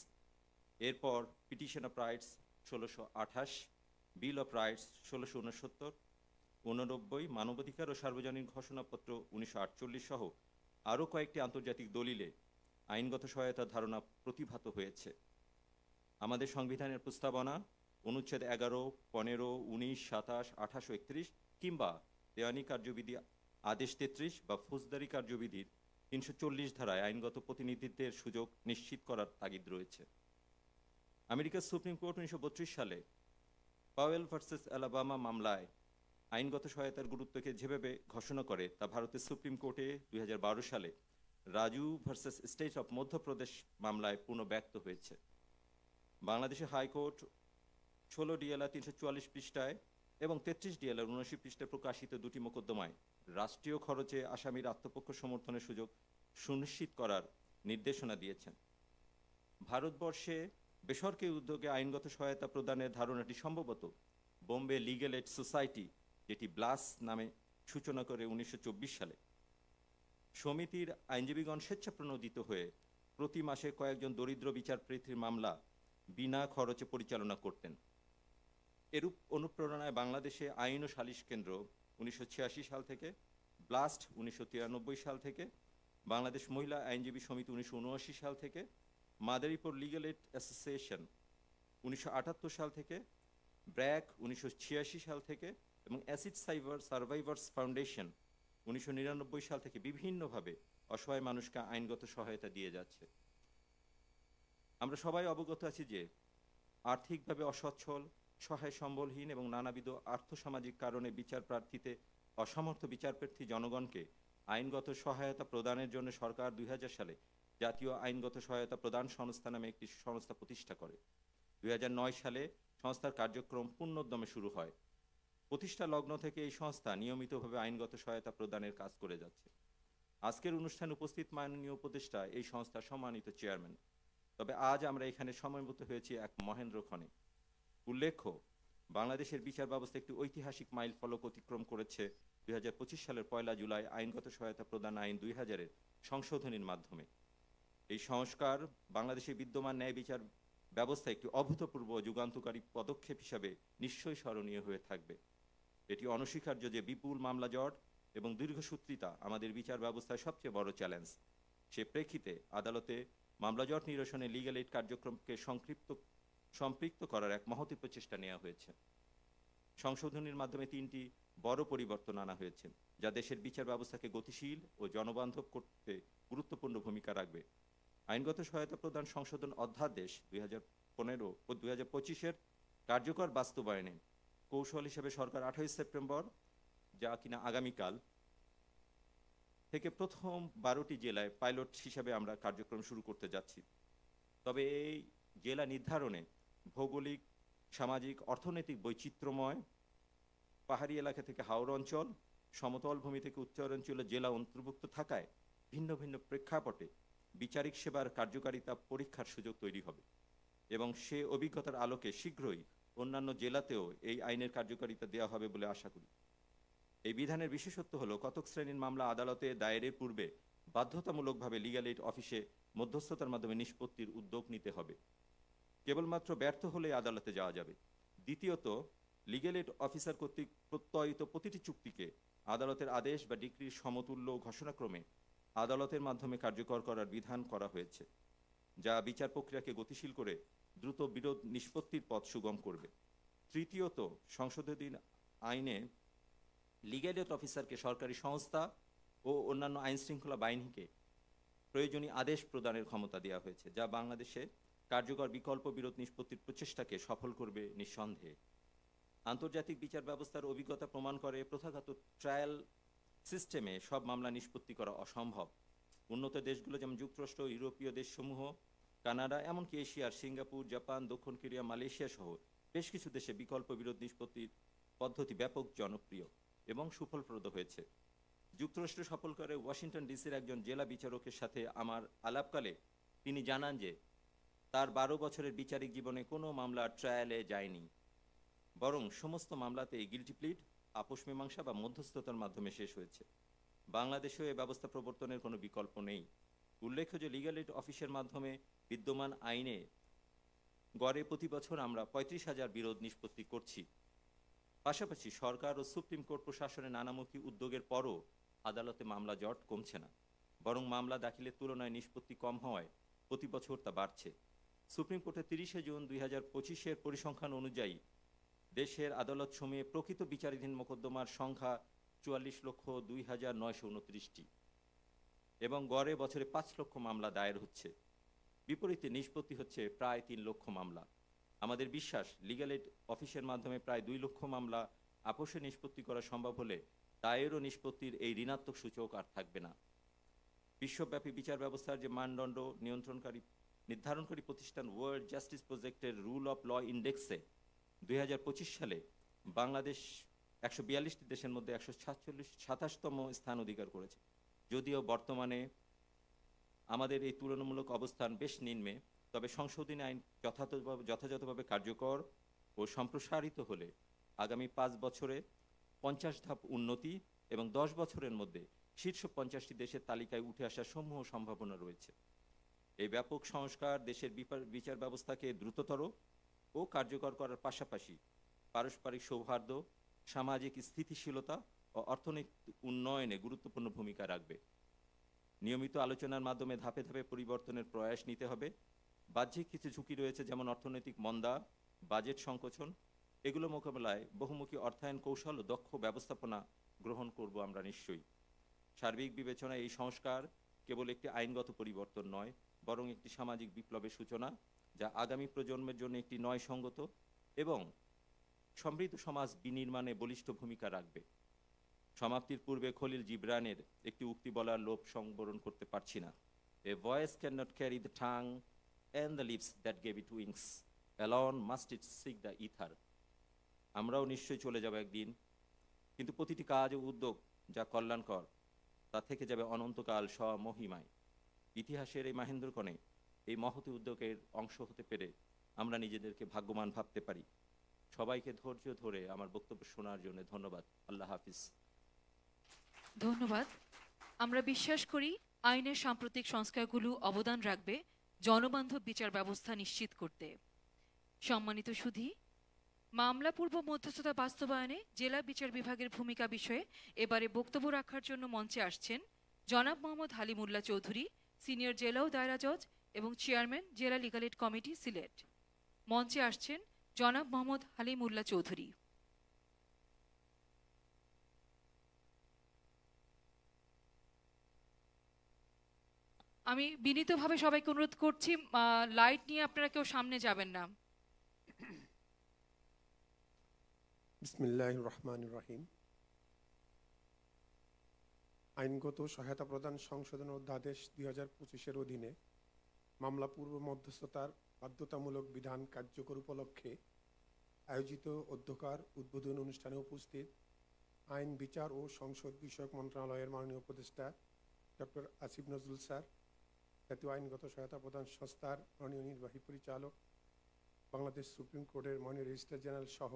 S8: এরপর petition of rights 1628, bill of rights 1669, 89, মানবাধিকার ও সার্বজনীন ঘোষণাপত্র 1948 সহ আরও কয়েকটি আন্তর্জাতিক দলিলে আইনগত সহায়তার ধারণা প্রতিভাত হয়েছে। আমাদের সংবিধানের প্রস্তাবনা অনুচ্ছেদ 11, 15, 19, 27, 28 ও 31 কিংবা দেওয়ানি কার্যবিধি আদেশ 33 বা ফৌজদারি কার্যবিধির 340 ধারায় আইনগত প্রতিনিধিত্বের সুযোগ নিশ্চিত করার তাগিদ রয়েছে। আমেরিকার সুপ্রিম কোর্ট 1932 সালে পাওয়েল ভার্সেস অ্যালাবামা মামলায় আইনগত সহায়তার গুরুত্বকে যেভাবে ঘোষণা করে তা ভারতের সুপ্রিম কোর্টে 2012 সালে Raju versus state of Madhya Pradesh মামলায় পুনঃব্যক্ত হয়েছে। বাংলাদেশের হাইকোর্ট 16 ডিএলআর 344 পৃষ্ঠায় এবং 33 ডিএলআর 79 পৃষ্ঠায় প্রকাশিত দুটি মোকদ্দমায় রাষ্ট্রীয় খরচে আসামির আত্মপক্ষ সমর্থনের সুযোগ সুনিশ্চিত করার নির্দেশনা দিয়েছেন। ভারতবর্ষে বেসরকারি উদ্যোগে আইনগত সহায়তা প্রদানের ধারণাটি সম্ভবত বোম্বে লিগ্যাল এইড সোসাইটি, যেটি ব্লাস নামে সূচনা করে 1924 সালে। সমিতির আইনজীবীগণ স্বেচ্ছাপ্রণোদিত হয়ে প্রতি মাসে কয়েকজন দরিদ্র বিচারপ্রার্থীর মামলা বিনা খরচে পরিচালনা করতেন। এরূপ অনুপ্রেরণায় বাংলাদেশে আইন ও সালিশ কেন্দ্র 1986 সাল থেকে, ব্লাস্ট 1993 সাল থেকে, বাংলাদেশ মহিলা আইনজীবী সমিতি 1979 সাল থেকে, মাদারীপুর লিগ্যাল এইড অ্যাসোসিয়েশন 1978 সাল থেকে, ব্র্যাক 1986 সাল থেকে এবং অ্যাসিড সার্ভাইভার্স ফাউন্ডেশন 1999 সাল থেকে বিভিন্নভাবে অসহায় মানুষকে আইনগত সহায়তা দিয়ে যাচ্ছে। আমরা সবাই অবগত আছি যে আর্থিকভাবে অসচ্ছল, সহায় সম্বলহীন এবং নানাবিধ আর্থসামাজিক কারণে বিচার প্রার্থীতে অসমর্থ বিচারপ্রার্থী জনগণকে আইনগত সহায়তা প্রদানের জন্য সরকার 2000 সালে জাতীয় আইনগত সহায়তা প্রদান সংস্থা নামে একটি সংস্থা প্রতিষ্ঠা করে। 2009 সালে সংস্থার কার্যক্রম পূর্ণোদ্যমে শুরু হয়। প্রতিষ্ঠা লগ্ন থেকে এই সংস্থা নিয়মিতভাবে আইনগত সহায়তা প্রদানের কাজ করে যাচ্ছে। আজকের অনুষ্ঠানে উপস্থিত মাননীয় উপদেষ্টা এই সংস্থার সম্মানিত চেয়ারম্যান। তবে আজ আমরা এখানে সময়মত হয়েছি এক মহেন্দ্রক্ষণে। উল্লেখ্য, বাংলাদেশের বিচার ব্যবস্থা একটি ঐতিহাসিক মাইল ফলক অতিক্রম করেছে 2025 সালের 1 জুলাই আইনগত সহায়তা প্রদান আইন 2000-এর সংশোধনীর মাধ্যমে। এই সংস্কার বাংলাদেশের বিদ্যমান ন্যায় বিচার ব্যবস্থা একটি অভূতপূর্ব যুগান্তকারী পদক্ষেপ হিসাবে নিশ্চয়ই স্মরণীয় হয়ে থাকবে। এটি অনস্বীকার্য যে বিপুল মামলা জট এবং দীর্ঘসূত্রিতা আমাদের বিচার ব্যবস্থায় সবচেয়ে বড় চ্যালেঞ্জ। সে প্রেক্ষিতে আদালতে মামলা জট নিরসনে লিগ্যাল এইড কার্যক্রমকে সম্পৃক্ত করার এক মহতী প্রচেষ্টা নেওয়া হয়েছে। সংশোধনীর মাধ্যমে 3টি বড় পরিবর্তন আনা হয়েছে, যা দেশের বিচার ব্যবস্থাকে গতিশীল ও জনবান্ধব করতে গুরুত্বপূর্ণ ভূমিকা রাখবে। আইনগত সহায়তা প্রদান সংশোধন অধ্যাদেশ 2015 ও 2025-এর কার্যকর বাস্তবায়নে কৌশল হিসেবে সরকার 28 সেপ্টেম্বর, যা কিনা আগামীকাল থেকে প্রথম 12টি জেলায় পাইলট হিসাবে আমরা কার্যক্রম শুরু করতে যাচ্ছি। তবে এই জেলা নির্ধারণে ভৌগোলিক, সামাজিক, অর্থনৈতিক বৈচিত্র্যময়, পাহাড়ি এলাকা থেকে হাওড় অঞ্চল, সমতল ভূমি থেকে উত্তরাঞ্চলের জেলা অন্তর্ভুক্ত থাকায় ভিন্ন ভিন্ন প্রেক্ষাপটে বিচারিক সেবার কার্যকারিতা পরীক্ষার সুযোগ তৈরি হবে এবং সে অভিজ্ঞতার আলোকে শীঘ্রই অন্যান্য জেলাতেও এই আইনের কার্যকারিতা দেওয়া হবে বলে আশা করি। এই বিধানের বিশেষত্ব হলো কতক শ্রেণীর মামলা আদালতে দায়েরের পূর্বে বাধ্যতামূলকভাবে লিগ্যাল এইড অফিসে মধ্যস্থতার মাধ্যমে নিষ্পত্তির উদ্যোগ নিতে হবে। কেবলমাত্র ব্যর্থ হলে আদালতে যাওয়া যাবে। দ্বিতীয়ত, লিগ্যাল এইড অফিসার কর্তৃক প্রত্যয়িত প্রতিটি চুক্তিকে আদালতের আদেশ বা ডিক্রির সমতুল্য ঘোষণাক্রমে আদালতের মাধ্যমে কার্যকর করার বিধান করা হয়েছে, যা বিচার প্রক্রিয়াকে গতিশীল করে দ্রুত বিরোধ নিষ্পত্তির পথ সুগম করবে। তৃতীয়ত, সংশোধিত আইনে লিগ্যাল এইড অফিসারকে সরকারি সংস্থা ও অন্যান্য আইন শৃঙ্খলা বাহিনীকে প্রয়োজনীয় আদেশ প্রদানের ক্ষমতা দেওয়া হয়েছে, যা বাংলাদেশে কার্যকর বিকল্প বিরোধ নিষ্পত্তির প্রচেষ্টাকে সফল করবে নিঃসন্দেহে। আন্তর্জাতিক বিচার ব্যবস্থার অভিজ্ঞতা প্রমাণ করে প্রথাগত ট্রায়াল সিস্টেমে সব মামলা নিষ্পত্তি করা অসম্ভব। উন্নত দেশগুলো যেমন যুক্তরাষ্ট্র, ইউরোপীয় দেশসমূহ, কানাডা, এমনকি এশিয়ার সিঙ্গাপুর, জাপান, দক্ষিণ কোরিয়া, মালয়েশিয়া সহ বেশ কিছু দেশে বিকল্প বিরোধ নিষ্পত্তির পদ্ধতি ব্যাপক জনপ্রিয় এবং সুফলপ্রদ হয়েছে। যুক্তরাষ্ট্র সফল করে ওয়াশিংটন ডিসির একজন জেলা বিচারকের সাথে আমার আলাপকালে তিনি জানান যে তার 12 বছরের বিচারিক জীবনে কোনো মামলা ট্রায়ালে যায়নি, বরং সমস্ত মামলাতেই গিলটি প্লিড, আপোষ মীমাংসা বা মধ্যস্থতার মাধ্যমে শেষ হয়েছে। বাংলাদেশেও এ ব্যবস্থা প্রবর্তনের কোনো বিকল্প নেই। উল্লেখ্য যে লিগ্যাল এইড অফিসের মাধ্যমে বিদ্যমান আইনে গড়ে প্রতি বছর আমরা 35,000 বিরোধ নিষ্পত্তি করছি। পাশাপাশি সরকার ও সুপ্রিম কোর্ট প্রশাসনের নানামুখী উদ্যোগের পরও আদালতে মামলা জট কমছে না, বরং মামলা দাখিলের তুলনায় নিষ্পত্তি কম হওয়ায় প্রতি বছর তা বাড়ছে। সুপ্রিম কোর্টের 30শে জুন 2025-এর পরিসংখ্যান অনুযায়ী দেশের আদালত সমূহে প্রকৃত বিচারাধীন মোকদ্দমার সংখ্যা 44,02,929টি এবং গড়ে বছরে 5 লক্ষ মামলা দায়ের হচ্ছে। বিপরীতে নিষ্পত্তি হচ্ছে প্রায় 3 লক্ষ মামলা। আমাদের বিশ্বাস, লিগ্যাল এইড অফিসের মাধ্যমে প্রায় 2 লক্ষ মামলা আপোষে নিষ্পত্তি করা সম্ভব হলে দায়ের ও নিষ্পত্তির এই ঋণাত্মক সূচক আর থাকবে না। বিশ্বব্যাপী বিচার ব্যবস্থার যে মানদণ্ড নির্ধারণকারী প্রতিষ্ঠান ওয়ার্ল্ড জাস্টিস প্রজেক্টের রুল অফ ল ইন্ডেক্সে 2025 সালে বাংলাদেশ 142টি দেশের মধ্যে 127তম স্থান অধিকার করেছে। যদিও বর্তমানে আমাদের এই তুলনামূলক অবস্থান বেশ নিম্নে, তবে সংশোধনী আইন যথাযথভাবে কার্যকর ও সম্প্রসারিত হলে আগামী 5 বছরে 50 ধাপ উন্নতি এবং 10 বছরের মধ্যে শীর্ষ 50টি দেশের তালিকায় উঠে আসার সমূহ সম্ভাবনা রয়েছে। এই ব্যাপক সংস্কার দেশের বিচার ব্যবস্থাকে দ্রুততর ও কার্যকর করার পাশাপাশি পারস্পরিক সৌহার্দ্য, সামাজিক স্থিতিশীলতা ও অর্থনৈতিক উন্নয়নে গুরুত্বপূর্ণ ভূমিকা রাখবে। নিয়মিত আলোচনার মাধ্যমে ধাপে ধাপে পরিবর্তনের প্রয়াস নিতে হবে। বাহ্যিক কিছু ঝুঁকি রয়েছে, যেমন অর্থনৈতিক মন্দা, বাজেট সংকোচন। এগুলো মোকাবেলায় বহুমুখী অর্থায়ন কৌশল ও দক্ষ ব্যবস্থাপনা গ্রহণ করব আমরা নিশ্চয়ই। সার্বিক বিবেচনায় এই সংস্কার কেবল একটি আইনগত পরিবর্তন নয়, বরং একটি সামাজিক বিপ্লবের সূচনা, যা আগামী প্রজন্মের জন্য একটি ন্যায়সঙ্গত এবং সমৃদ্ধ সমাজ বিনির্মাণে বলিষ্ঠ ভূমিকা রাখবে। সমাপ্তির পূর্বে খলিল জিবরানের একটি উক্তি বলার লোভ সংবরণ করতে পারছি না। A voice cannot carry the tongue and the lips that gave it wings. Alone must it seek the ether. আমরাও নিশ্চয়ই চলে যাব একদিন, কিন্তু প্রতিটি কাজ ও উদ্যোগ যা কল্যাণকর তা থেকে যাবে অনন্তকাল স্বমহিমায়। ইতিহাসের এই মাহেন্দ্রক্ষণে এই মহৎ উদ্যোগের অংশ হতে পেরে আমরা নিজেদেরকে ভাগ্যবান ভাবতে পারি। সবাইকে ধৈর্য ধরে আমার বক্তব্য শোনার জন্য ধন্যবাদ। আল্লাহ হাফিজ।
S1: ধন্যবাদ। আমরা বিশ্বাস করি আইনের সাম্প্রতিক সংস্কারগুলো অবদান রাখবে জনবান্ধব বিচার ব্যবস্থা নিশ্চিত করতে। সম্মানিত সুধী, মামলা পূর্ব মধ্যস্থতা বাস্তবায়নে জেলা বিচার বিভাগের ভূমিকা বিষয়ে এবারে বক্তব্য রাখার জন্য মঞ্চে আসছেন জনাব মোহাম্মদ হালিমুল্লাহ চৌধুরী, সিনিয়র জেলা ও দায়রা জজ এবং চেয়ারম্যান জেলা লিগ্যাল এইড কমিটি সিলেট। মঞ্চে আসছেন জনাব মোহাম্মদ হালিমুল্লাহ চৌধুরী। আমি বিনীতভাবে সবাইকে অনুরোধ করছি, লাইট নিয়ে আপনারা কেউ সামনে যাবেন না।
S9: বিসমিল্লাহির রহমানির রহিম। আইনগত সহায়তা প্রদান সংশোধন অধ্যাদেশ 2025-এর অধীনে মামলা পূর্ব মধ্যস্থতার বাধ্যতামূলক বিধান কার্যকর উপলক্ষে আয়োজিত অধ্যকার উদ্বোধন অনুষ্ঠানে উপস্থিত আইন, বিচার ও সংসদ বিষয়ক মন্ত্রণালয়ের মাননীয় উপদেষ্টা ডক্টর আসিফ নজরুল স্যার, জাতীয় আইনগত সহায়তা প্রদান সংস্থার মাননীয় নির্বাহী পরিচালক, বাংলাদেশ সুপ্রিম কোর্টের মাননীয় রেজিস্ট্রার জেনারেল সহ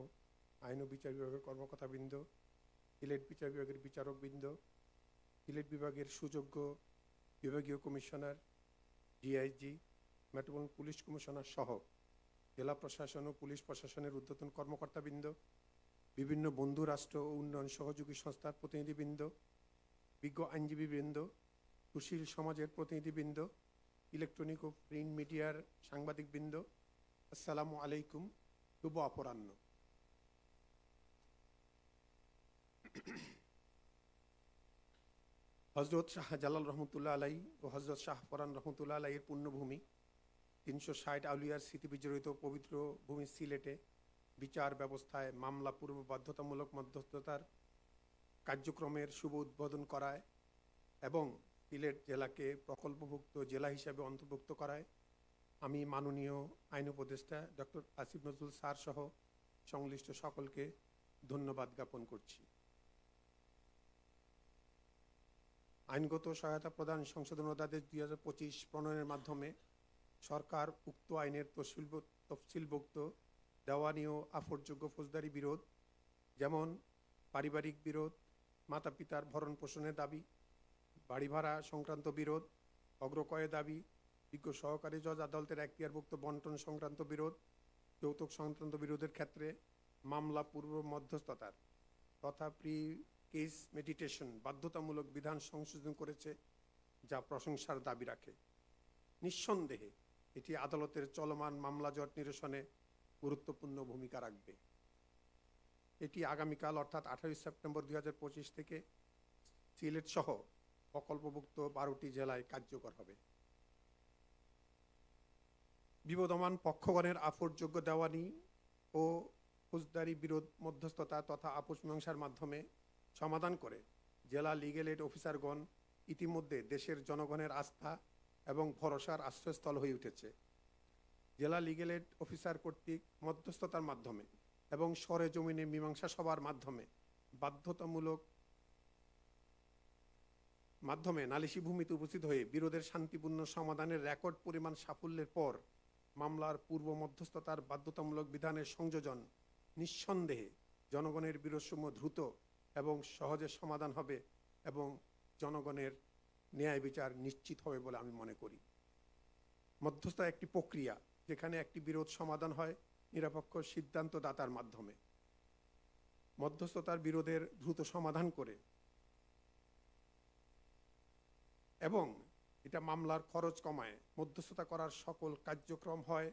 S9: আইন ও বিচার বিভাগের কর্মকর্তাবৃন্দ, সিলেট বিচার বিভাগের বিচারকবৃন্দ, সিলেট বিভাগের সুযোগ্য বিভাগীয় commissioner, DIG, metropolitan police commissioner সহ জেলা প্রশাসন ও পুলিশ প্রশাসনের ঊর্ধ্বতন কর্মকর্তাবৃন্দ, বিভিন্ন বন্ধু রাষ্ট্র ও উন্নয়ন সহযোগী সংস্থার প্রতিনিধিবৃন্দ, বিজ্ঞ আইনজীবীবৃন্দ, সুশীল সমাজের প্রতিনিধিবৃন্দ, ইলেকট্রনিক ও প্রিন্ট মিডিয়ার সাংবাদিকবৃন্দ, আসসালামু আলাইকুম, শুভ অপরাহ্ন। হজরত শাহজালাল রহমতুল্লাহ আলাই ও হজরত শাহ ফরান রহমতুল্লাহ আলাইয়ের পুণ্যভূমি 360 আউলিয়ার স্মৃতি বিজড়িত পবিত্র ভূমি সিলেটে বিচার ব্যবস্থায় মামলা পূর্ব বাধ্যতামূলক মধ্যস্থতার কার্যক্রমের শুভ উদ্বোধন করায় এবং সিলেট জেলাকে প্রকল্পভুক্ত জেলা হিসাবে অন্তর্ভুক্ত করায় আমি মাননীয় আইন উপদেষ্টা ডক্টর আসিফ নজরুল স্যার সহ সংশ্লিষ্ট সকলকে ধন্যবাদ জ্ঞাপন করছি। আইনগত সহায়তা প্রদান সংশোধন অধ্যাদেশ 2025 প্রণয়নের মাধ্যমে সরকার উক্ত আইনের তফসিলভুক্ত দেওয়ানি ও আফরযোগ্য ফৌজদারি বিরোধ, যেমন পারিবারিক বিরোধ, মাতা পিতার ভরণ পোষণের দাবি, বাড়ি ভাড়া সংক্রান্ত বিরোধ, অগ্রক্রয়ের দাবি, বিজ্ঞ সহকারী জজ আদালতের এখতিয়ারভুক্ত বন্টন সংক্রান্ত বিরোধ, যৌতুক সংক্রান্ত বিরোধের ক্ষেত্রে মামলা পূর্ব মধ্যস্থতার তথা প্রি কেস মেডিটেশন বাধ্যতামূলক বিধান সংশোধন করেছে, যা প্রশংসার দাবি রাখে। নিঃসন্দেহে এটি আদালতের চলমান মামলা জট নিরসনে গুরুত্বপূর্ণ ভূমিকা রাখবে। এটি আগামীকাল অর্থাৎ 28 সেপ্টেম্বর 2025 থেকে সিলেট সহ প্রকল্পভুক্ত 12টি জেলায় কার্যকর হবে। বিবদমান পক্ষগণের আপোষযোগ্য দেওয়ানি ও ফৌজদারি বিরোধ মধ্যস্থতা তথা আপোষ মীমাংসার মাধ্যমে সমাধান করে জেলা লিগ্যাল এইড অফিসারগণ ইতিমধ্যে দেশের জনগণের আস্থা এবং ভরসার আশ্রয়স্থল হয়ে উঠেছে। জেলা লিগ্যাল এইড অফিসার কর্তৃক মধ্যস্থতার মাধ্যমে এবং সরেজমিনে মীমাংসা সভার মাধ্যমে বাধ্যতামূলক নালিশি ভূমিতে উপস্থিত হয়ে বিরোধের শান্তিপূর্ণ সমাধানের রেকর্ড পরিমাণ সাফল্যের পর মামলার পূর্ব মধ্যস্থতার বাধ্যতামূলক বিধানের সংযোজন নিঃসন্দেহে জনগণের বিরোধসমূহ দ্রুত এবং সহজে সমাধান হবে এবং জনগণের ন্যায় বিচার নিশ্চিত হবে বলে আমি মনে করি। মধ্যস্থতা একটি প্রক্রিয়া যেখানে একটি বিরোধ সমাধান হয় নিরপেক্ষ সিদ্ধান্তদাতার মাধ্যমে। মধ্যস্থতার বিরোধের দ্রুত সমাধান করে এবং এটা মামলার খরচ কমায় মধ্যস্থতা করার সকল কার্যক্রম হয়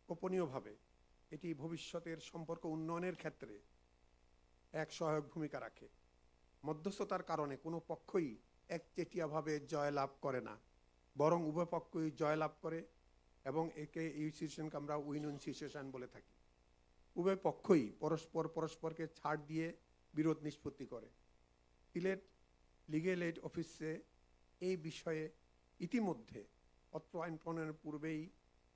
S9: গোপনীয়ভাবে। এটি ভবিষ্যতের সম্পর্ক উন্নয়নের ক্ষেত্রে এক সহায়ক ভূমিকা রাখে। মধ্যস্থতার কারণে কোনো পক্ষই একচেটিয়াভাবে জয়লাভ করে না, বরং উভয় পক্ষই জয়লাভ করে এবং এই সিচুয়েশনকে আমরা উইন উইন সিচুয়েশন বলে থাকি। উভয় পক্ষই পরস্পরকে ছাড় দিয়ে বিরোধ নিষ্পত্তি করে। সিলেট লিগ্যাল এইড অফিসে এই বিষয়ে ইতিমধ্যে অত্র আইন প্রণয়নের পূর্বেই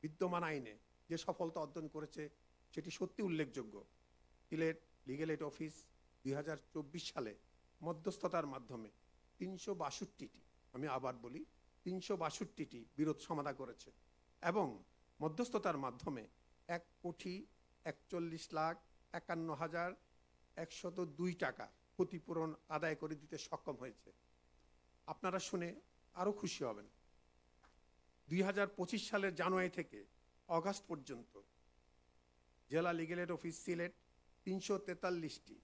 S9: বিদ্যমান আইনে যে সফলতা অর্জন করেছে সেটি সত্যি উল্লেখযোগ্য। সিলেট লিগ্যাল এইড অফিস 2024 সালে মধ্যস্থতার মাধ্যমে 362টি, আমি আবার বলি 362টি বিরোধ সমাধান করেছে এবং মধ্যস্থতার মাধ্যমে 1,41,51,102 টাকা ক্ষতিপূরণ আদায় করে দিতে সক্ষম হয়েছে। আপনারা শুনে আরও খুশি হবেন। 2025 সালের জানুয়ারি থেকে অগাস্ট পর্যন্ত জেলা লিগ্যাল এইড অফিস সিলেট 343টি,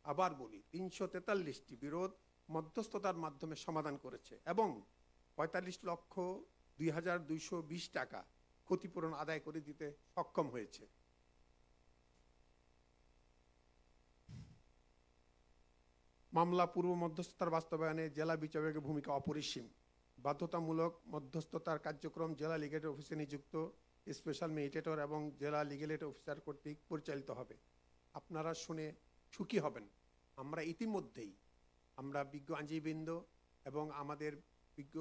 S9: আবার বলি 343টি বিরোধ মধ্যস্থতার মাধ্যমে সমাধান করেছে এবং 45,02,220 টাকা ক্ষতিপূরণ আদায় করে দিতে সক্ষম হয়েছে। মামলা পূর্ব মধ্যস্থতার বাস্তবায়নে জেলা বিচারকের ভূমিকা অপরিসীম। বাধ্যতামূলক মধ্যস্থতার কার্যক্রম জেলা লিগ্যাল এইড অফিসে নিযুক্ত স্পেশাল মেডিটেটর এবং জেলা লিগ্যাল এইড অফিসার কর্তৃক পরিচালিত হবে। আপনারা শুনে সুখী হবেন। আমরা ইতিমধ্যেই বিজ্ঞ আইনজীবীবৃন্দ এবং আমাদের বিজ্ঞ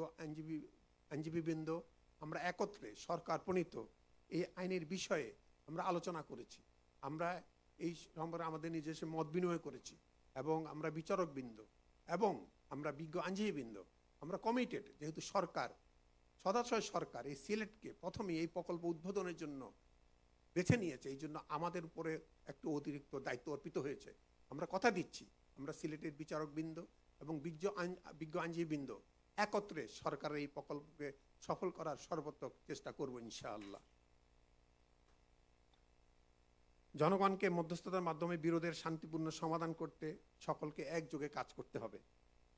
S9: আইনজীবীবৃন্দ আমরা একত্রে সরকার প্রণীত এই আইনের বিষয়ে আমরা আলোচনা করেছি। আমরা এই সম্পর্কে আমাদের নিজস্ব মত বিনিময় করেছি এবং আমরা বিচারকবৃন্দ এবং আমরা বিজ্ঞ আইনজীবীবৃন্দ আমরা কমিটেড, যেহেতু সদাশয় সরকার এই সিলেটকে প্রথমে এই প্রকল্প উদ্বোধনের জন্য বেছে নিয়েছে, এই জন্য আমাদের উপরে একটু অতিরিক্ত দায়িত্ব অর্পিত হয়েছে। আমরা কথা দিচ্ছি আমরা সিলেটের বিচারকবৃন্দ এবং বিজ্ঞ আইনজীবীবৃন্দ একত্রে সরকারের এই প্রকল্পকে সফল করার সর্বাত্মক চেষ্টা করব ইনশাআল্লাহ। জনগণকে মধ্যস্থতার মাধ্যমে বিরোধের শান্তিপূর্ণ সমাধান করতে সকলকে একযোগে কাজ করতে হবে।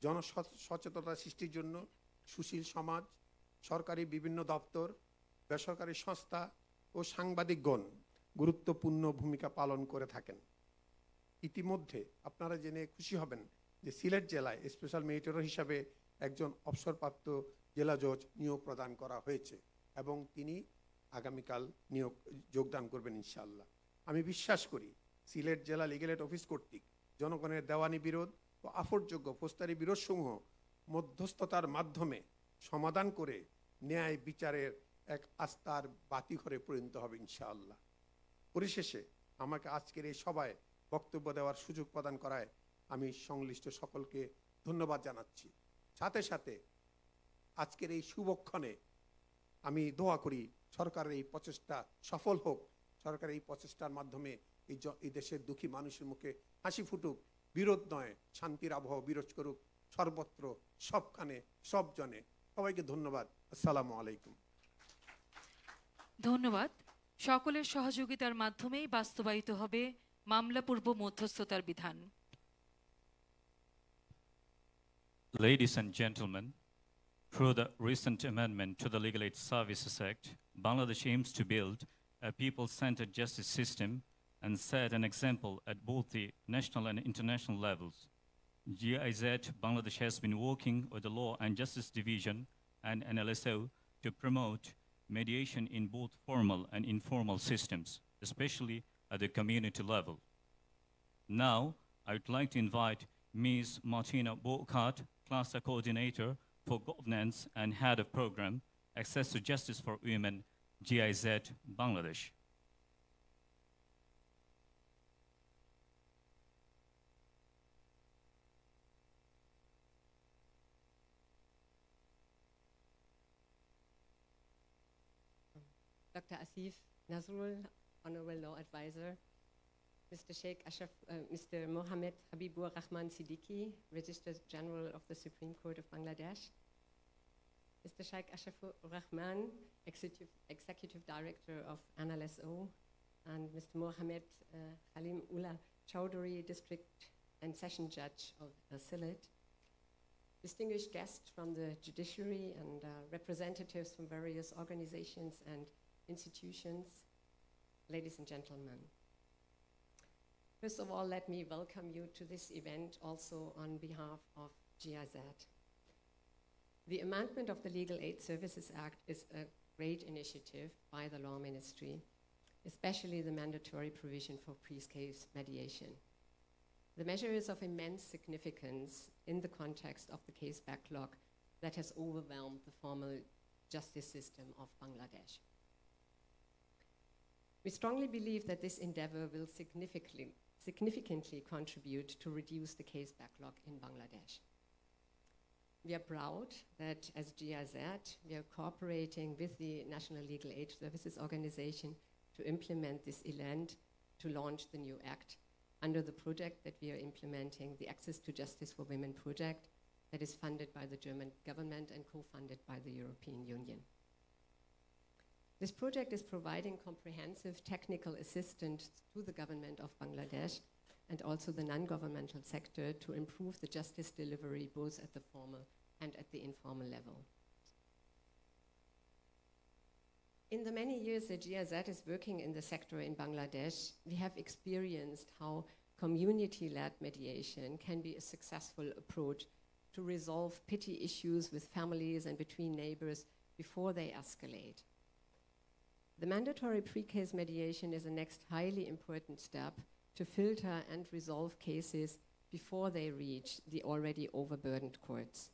S9: জনসচেতনতা সৃষ্টির জন্য সুশীল সমাজ, সরকারি বিভিন্ন দপ্তর, বেসরকারি সংস্থা ও সাংবাদিকগণ গুরুত্বপূর্ণ ভূমিকা পালন করে থাকেন। ইতিমধ্যে আপনারা জেনে খুশি হবেন যে সিলেট জেলায় স্পেশাল মেডিটেটর হিসাবে একজন অবসরপ্রাপ্ত জেলা জজ নিয়োগ প্রদান করা হয়েছে এবং তিনি আগামীকাল যোগদান করবেন ইনশাআল্লাহ। আমি বিশ্বাস করি সিলেট জেলা লিগ্যাল এইড অফিস কর্তৃক জনগণের দেওয়ানি বিরোধ ও আফরযোগ্য ফৌজদারি বিরোধসমূহ মধ্যস্থতার মাধ্যমে সমাধান করে ন্যায় বিচারের এক আস্থার বাতিঘরে পরিণত হবে ইনশাআল্লাহ। পরিশেষে আমাকে আজকের এই সভায় বক্তব্য দেওয়ার সুযোগ প্রদান করায় আমি সংশ্লিষ্ট সকলকে ধন্যবাদ জানাচ্ছি। সাথে সাথে আজকের এই শুভক্ষণে আমি দোয়া করি সরকারের এই প্রচেষ্টা সফল হোক, সরকারের এই প্রচেষ্টার মাধ্যমে এই দেশের দুঃখী মানুষের মুখে হাসি ফুটুক, বিরোধ নয় শান্তির আবহাওয়া বিরাজ করুক সর্বত্র, সবখানে, সব জনে। সবাইকে ধন্যবাদ। আসসালামু আলাইকুম।
S1: ধন্যবাদ। সকলের সহযোগিতার মাধ্যমেই বাস্তবায়িত হবে মামলা পূর্ব মধ্যস্থতার বিধান।
S10: Ladies and gentlemen, through the recent amendment to the Legal Aid Services Act, Bangladesh aims to build a people-centered justice system and set an example at both the national and international levels. GIZ Bangladesh has been working with the Law and Justice Division and NLSO to promote mediation in both formal and informal systems, especially at the community level. Now, I would like to invite Ms. Martina Burkhardt, Cluster Coordinator for Governance and Head of Program, Access to Justice for Women, GIZ Bangladesh.
S11: Dr. Asif Nazrul, Honorable Law Advisor, Mr. Mohammed Habibur Rahman Siddiqui, Registrar General of the Supreme Court of Bangladesh, Mr. Sheikh Ashrafur Rahman, Executive Director of NLSO, and Mr. Mohammed Halim Ullah Chowdhury, District and Session Judge of Sylhet, distinguished guests from the judiciary and representatives from various organizations and institutions, ladies and gentlemen. First of all, let me welcome you to this event also on behalf of GIZ. The amendment of the Legal Aid Services Act is a great initiative by the Law Ministry, especially the mandatory provision for pre-case mediation. The measure is of immense significance in the context of the case backlog that has overwhelmed the formal justice system of Bangladesh. We strongly believe that this endeavor will significantly contribute to reduce the case backlog in Bangladesh. We are proud that as GIZ, we are cooperating with the National Legal Aid Services Organization to implement this event, to launch the new act under the project that we are implementing, the Access to Justice for Women project that is funded by the German government and co-funded by the European Union. This project is providing comprehensive technical assistance to the government of Bangladesh and also the non-governmental sector to improve the justice delivery both at the formal and at the informal level. In the many years that GIZ is working in the sector in Bangladesh, we have experienced how community-led mediation can be a successful approach to resolve petty issues with families and between neighbors before they escalate. The mandatory pre-case mediation is a next highly important step to filter and resolve cases before they reach the already overburdened courts.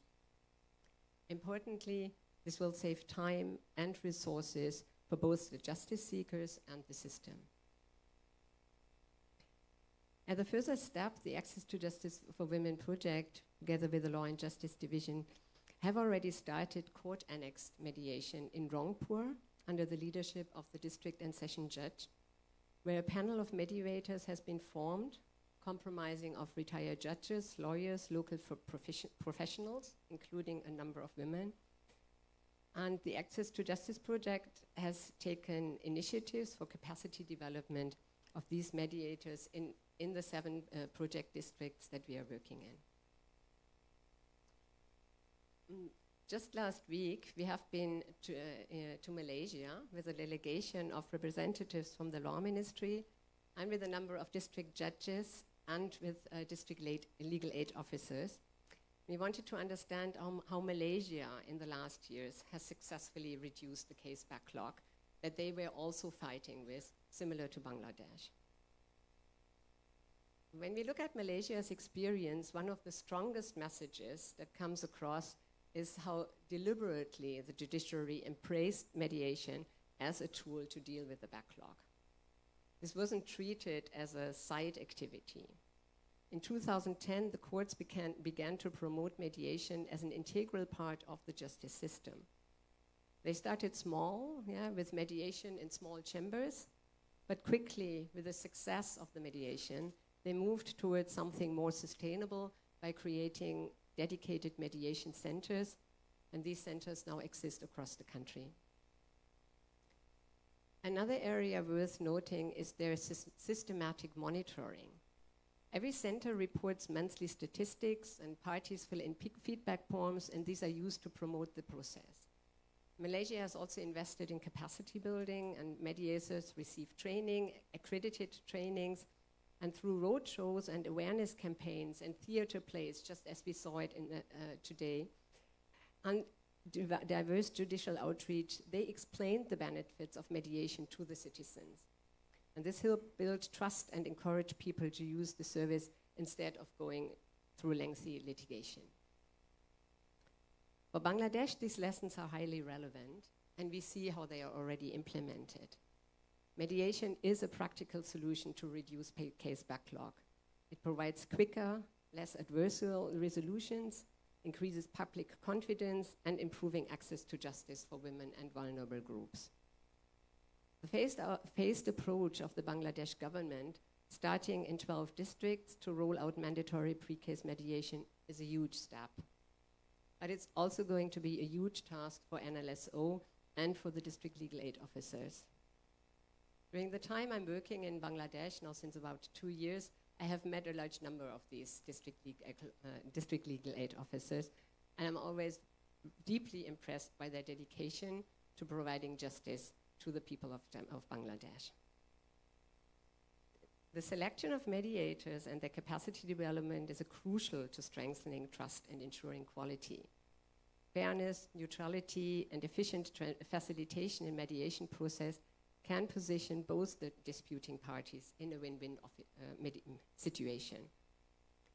S11: Importantly, this will save time and resources for both the justice seekers and the system. As a further step, the Access to Justice for Women project, together with the Law and Justice Division, have already started court-annexed mediation in Rangpur under the leadership of the district and session judge, where a panel of mediators has been formed, comprising of retired judges, lawyers, local professionals, including a number of women. And the Access to Justice project has taken initiatives for capacity development of these mediators in the 7 project districts that we are working in. Just last week, we have been to Malaysia with a delegation of representatives from the Law Ministry and with a number of district judges and with district legal aid officers. We wanted to understand how Malaysia in the last years has successfully reduced the case backlog that they were also fighting with, similar to Bangladesh. When we look at Malaysia's experience, one of the strongest messages that comes across is how deliberately the judiciary embraced mediation as a tool to deal with the backlog. This wasn't treated as a side activity. In 2010, the courts began to promote mediation as an integral part of the justice system. They started small, with mediation in small chambers, but quickly, with the success of the mediation, they moved towards something more sustainable by creating dedicated mediation centers, and these centers now exist across the country. Another area worth noting is their systematic monitoring. Every center reports monthly statistics, and parties fill in feedback forms, and these are used to promote the process. Malaysia has also invested in capacity building, and mediators receive training, accredited trainings, and through roadshows and awareness campaigns and theater plays, just as we saw it in today, and diverse judicial outreach, they explained the benefits of mediation to the citizens. And this helped build trust and encourage people to use the service instead of going through lengthy litigation. For Bangladesh, these lessons are highly relevant, and we see how they are already implemented. Mediation is a practical solution to reduce case backlog. It provides quicker, less adversarial resolutions, increases public confidence, and improving access to justice for women and vulnerable groups. The phased approach of the Bangladesh government, starting in 12 districts to roll out mandatory pre-case mediation, is a huge step. But it's also going to be a huge task for NLSO and for the district legal aid officers. During the time I'm working in Bangladesh, now since about 2 years, I have met a large number of these district legal aid officers, and I'm always deeply impressed by their dedication to providing justice to the people of Bangladesh. The selection of mediators and their capacity development is crucial to strengthening trust and ensuring quality. Fairness, neutrality, and efficient facilitation in mediation process can position both the disputing parties in a win-win situation.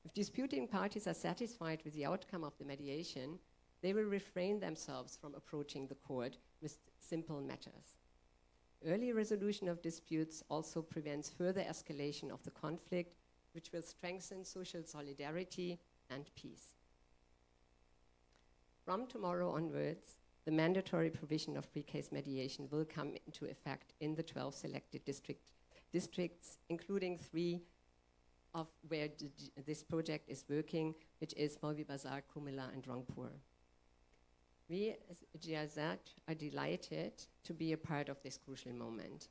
S11: If disputing parties are satisfied with the outcome of the mediation, they will refrain themselves from approaching the court with simple matters. Early resolution of disputes also prevents further escalation of the conflict, which will strengthen social solidarity and peace. From tomorrow onwards, the mandatory provision of pre-case mediation will come into effect in the 12 selected districts, including 3 of where this project is working, which is Moulvibazar, Kumela, and Rangpur. We as GIZ are delighted to be a part of this crucial moment.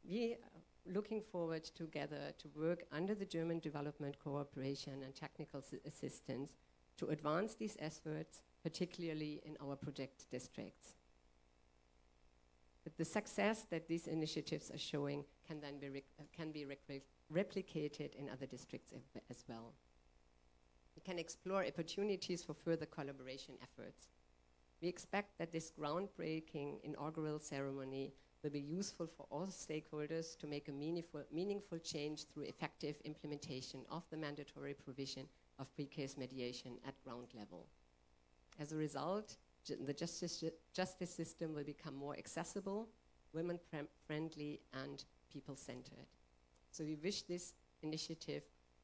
S11: We are looking forward together to work under the German Development Cooperation and Technical Assistance to advance these efforts, particularly in our project districts. But the success that these initiatives are showing can then be replicated in other districts as well. We can explore opportunities for further collaboration efforts. We expect that this groundbreaking inaugural ceremony will be useful for all stakeholders to make a meaningful change through effective implementation of the mandatory provision of pre-case mediation at ground level. As a result, the justice system will become more accessible, women-friendly, and people-centered. So we wish this initiative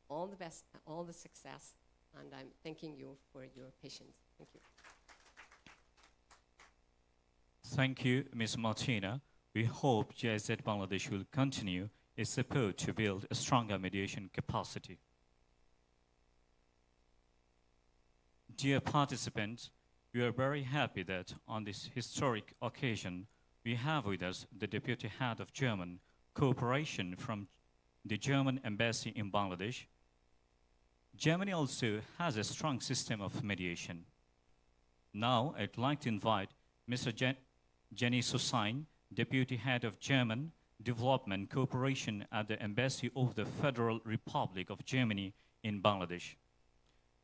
S11: all the best, all the success, and I'm thanking you for your patience. Thank you.
S10: Thank you, Ms. Martina. We hope GIZ Bangladesh will continue its support to build a stronger mediation capacity. Dear participants, we are very happy that on this historic occasion, we have with us the Deputy Head of German Cooperation from the German Embassy in Bangladesh. Germany also has a strong system of mediation. Now, I'd like to invite Mr. Jenny Susain, Deputy Head of German Development Cooperation at the Embassy of the Federal Republic of Germany in Bangladesh,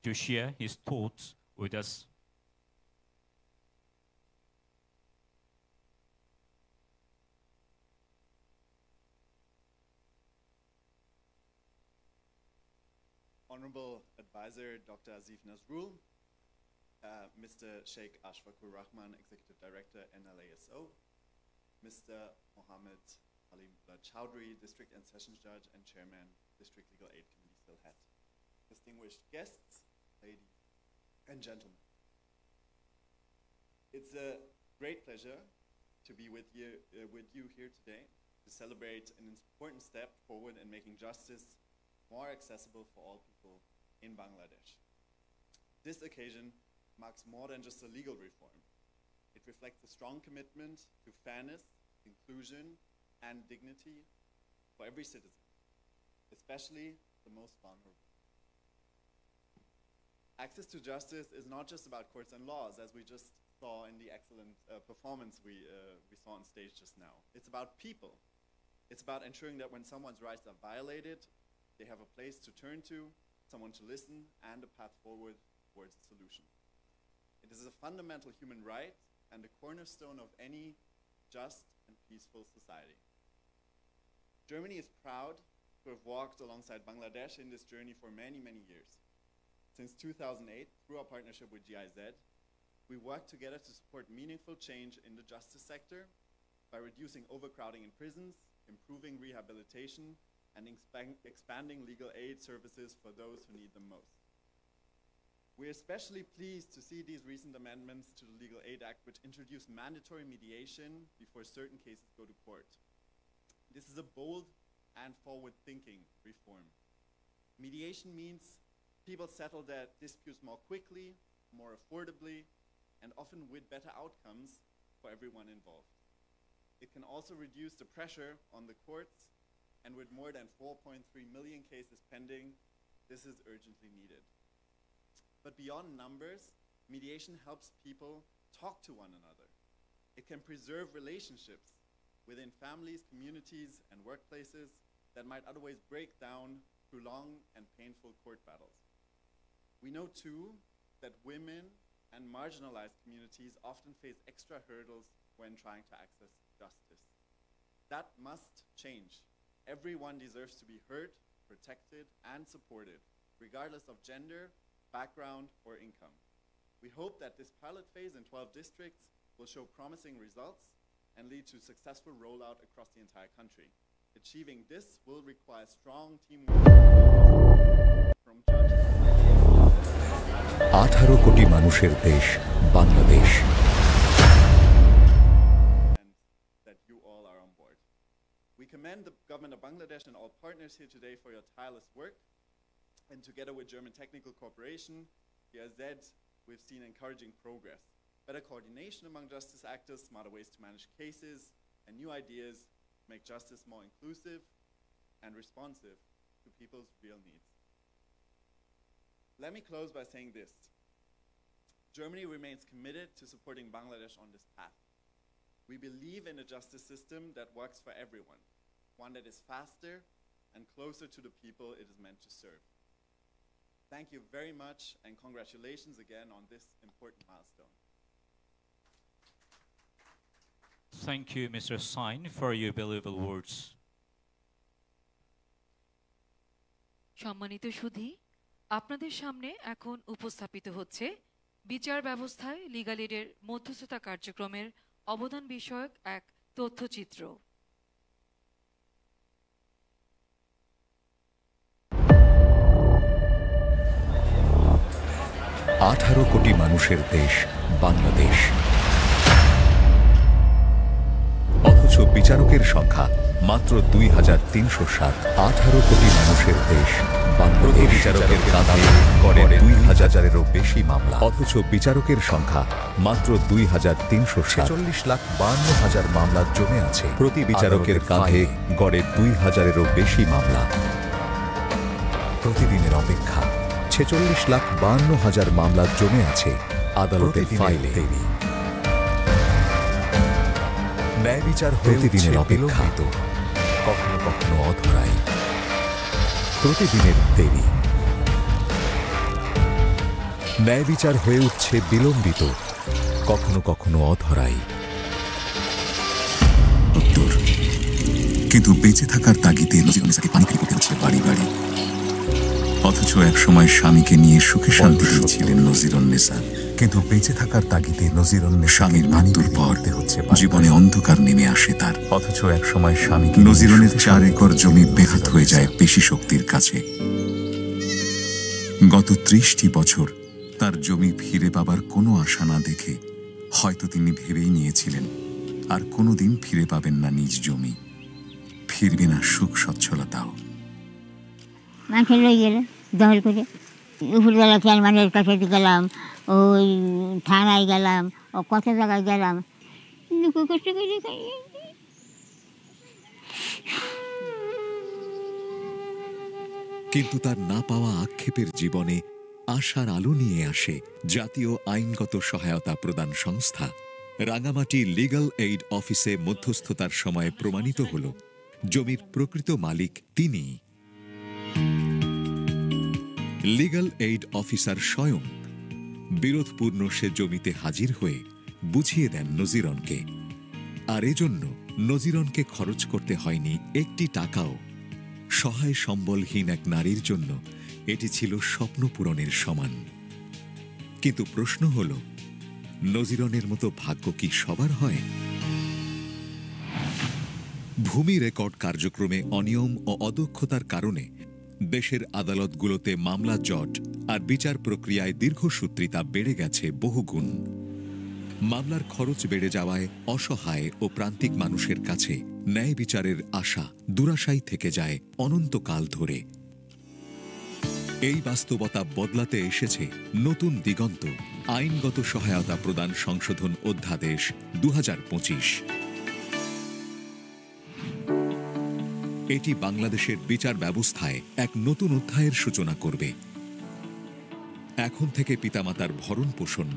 S10: to share his thoughts with us.
S12: Honorable Advisor Dr. Asif Nazrul, Mr. Sheikh Ashfaqur Rahman, Executive Director, NLASO, Mr. Mohammed Halimullah Chowdhury, District and Sessions Judge and Chairman, District Legal Aid Committee, Sylhet. Distinguished guests, ladies and gentlemen. It's a great pleasure to be with you here today to celebrate an important step forward in making justice more accessible for all people in Bangladesh. This occasion marks more than just a legal reform. It reflects a strong commitment to fairness, inclusion, and dignity for every citizen, especially the most vulnerable. Access to justice is not just about courts and laws, as we just saw in the excellent performance we saw on stage just now. It's about people. It's about ensuring that when someone's rights are violated, they have a place to turn to, someone to listen, and a path forward towards a solution. It is a fundamental human right and a cornerstone of any just and peaceful society. Germany is proud to have walked alongside Bangladesh in this journey for many, many years. Since 2008, through our partnership with GIZ, we worked together to support meaningful change in the justice sector by reducing overcrowding in prisons, improving rehabilitation, and expanding legal aid services for those who need them most. We're especially pleased to see these recent amendments to the Legal Aid Act, which introduce mandatory mediation before certain cases go to court. This is a bold and forward-thinking reform. Mediation means people settle their disputes more quickly, more affordably, and often with better outcomes for everyone involved. It can also reduce the pressure on the courts, and with more than 4.3 million cases pending, this is urgently needed. But beyond numbers, mediation helps people talk to one another. It can preserve relationships within families, communities, and workplaces that might otherwise break down through long and painful court battles. We know too that women and marginalized communities often face extra hurdles when trying to access justice. That must change. Everyone deserves to be heard, protected, and supported, regardless of gender, background, or income. We hope that this pilot phase in 12 districts will show promising results and lead to successful rollout across the entire country. Achieving this will require strong teamwork from judges.
S13: 18 কোটি মানুষের দেশ Bangladesh.
S12: That you all are on board. We commend the government of Bangladesh and all partners here today for your tireless work. And together with German Technical Cooperation, GIZ, we've seen encouraging progress. Better coordination among justice actors, smarter ways to manage cases, and new ideas make justice more inclusive and responsive to people's real needs. Let me close by saying this. Germany remains committed to supporting Bangladesh on this path. We believe in a justice system that works for everyone, one that is faster and closer to the people it is meant to serve. Thank you very much, and congratulations again on this important milestone.
S10: Thank you, Mr. Sain, for your valuable words.
S1: সম্মানিত সুধী, আপনাদের সামনে এখন উপস্থাপিত হচ্ছে বিচার ব্যবস্থায় লিগ্যাল এইডের মধ্যস্থতা কার্যক্রমের অবদান বিষয়ক এক তথ্যচিত্র।
S13: 18 কোটি মানুষের দেশ বাংলাদেশ, অথচ বিচারকের সংখ্যা মাত্র 2307। 18 কোটি মানুষের দেশ বাংলাদেশ, বিচারকের কাঁধে গড়ে 2000-এরও বেশি মামলা, অথচ বিচারকের সংখ্যা মাত্র 2346,52,000 মামলা জমে আছে। প্রতি বিচারকের কাঁধে গড়ে 2000-এরও বেশি মামলা। প্রতিদিনের অপেক্ষা 46,52,000 মামলা জমে আছে আদালতের ফাইলে। ন্যায় বিচার প্রতিদিনের অপেক্ষা, কখনো কখনো অধরাই, প্রতিদিনের দেরি। ন্যায় বিচার হয়ে উঠছে বিলম্বিত, কখনো কখনো অধরাই।
S14: উত্তর, কিন্তু বেঁচে থাকার তাগিদে নজিরুন্নেসাকে পানি ফিরে হচ্ছে বাড়ি বাড়ি, অথচ একসময় স্বামীকে নিয়ে সুখে শান্তিতে ছিলেন নজিরুন্নেসা। কিন্তু বেঁচে থাকার তাগিদে নজিরুন্নেসা স্বামীর মৃত্যুর পর জীবনে অন্ধকার নেমে আসে তার, অথচ একসময় স্বামীকে নজিরুনের 4 একর জমি বেহাত হয়ে যায় পেশি শক্তির কাছে। গত 30টি বছর তার জমি ফিরে পাবার কোনো আশা না দেখে হয়তো তিনি ভেবেই নিয়েছিলেন আর কোনোদিন ফিরে পাবেন না নিজ জমি, ফিরবে না সুখ সচ্ছলতাও।
S15: মানুষের লই গেলে দখল করে উপরবেলা চেয়ারম্যানের কাছে গেলাম, ওই থানায় গেলাম, ও কত জায়গায় গেলাম, দুঃখ কষ্ট করে
S13: কিন্তু তার না পাওয়া আক্ষেপের জীবনে আশার আলো নিয়ে আসে জাতীয় আইনগত সহায়তা প্রদান সংস্থা। রাঙামাটি লিগ্যাল এইড অফিসে মধ্যস্থতার সময় প্রমাণিত হল জমির প্রকৃত মালিক তিনি। লিগ্যাল এইড অফিসার স্বয়ং বিরোধপূর্ণ সে জমিতে হাজির হয়ে বুঝিয়ে দেন নজিরনকে। আর এজন্য নজিরনকে খরচ করতে হয়নি একটি টাকাও। সহায় সম্বলহীন এক নারীর জন্য এটি ছিল স্বপ্ন পূরণের সমান। কিন্তু প্রশ্ন হল, নজিরনের মতো ভাগ্য কি সবার হয়? ভূমি রেকর্ড কার্যক্রমে অনিয়ম ও অদক্ষতার কারণে দেশের আদালতগুলোতে মামলা জট আর বিচার প্রক্রিয়ায় দীর্ঘসূত্রিতা বেড়ে গেছে বহুগুণ। মামলার খরচ বেড়ে যাওয়ায় অসহায় ও প্রান্তিক মানুষের কাছে ন্যায় বিচারের আশা দুরাশাই থেকে যায় অনন্তকাল ধরে। এই বাস্তবতা বদলাতে এসেছে নতুন দিগন্ত আইনগত সহায়তা প্রদান সংশোধন অধ্যাদেশ 2025। এটি বাংলাদেশের বিচার ব্যবস্থায় এক নতুন অধ্যায়ের সূচনা করবে। এখন থেকে পিতামাতার ভরণ পোষণ,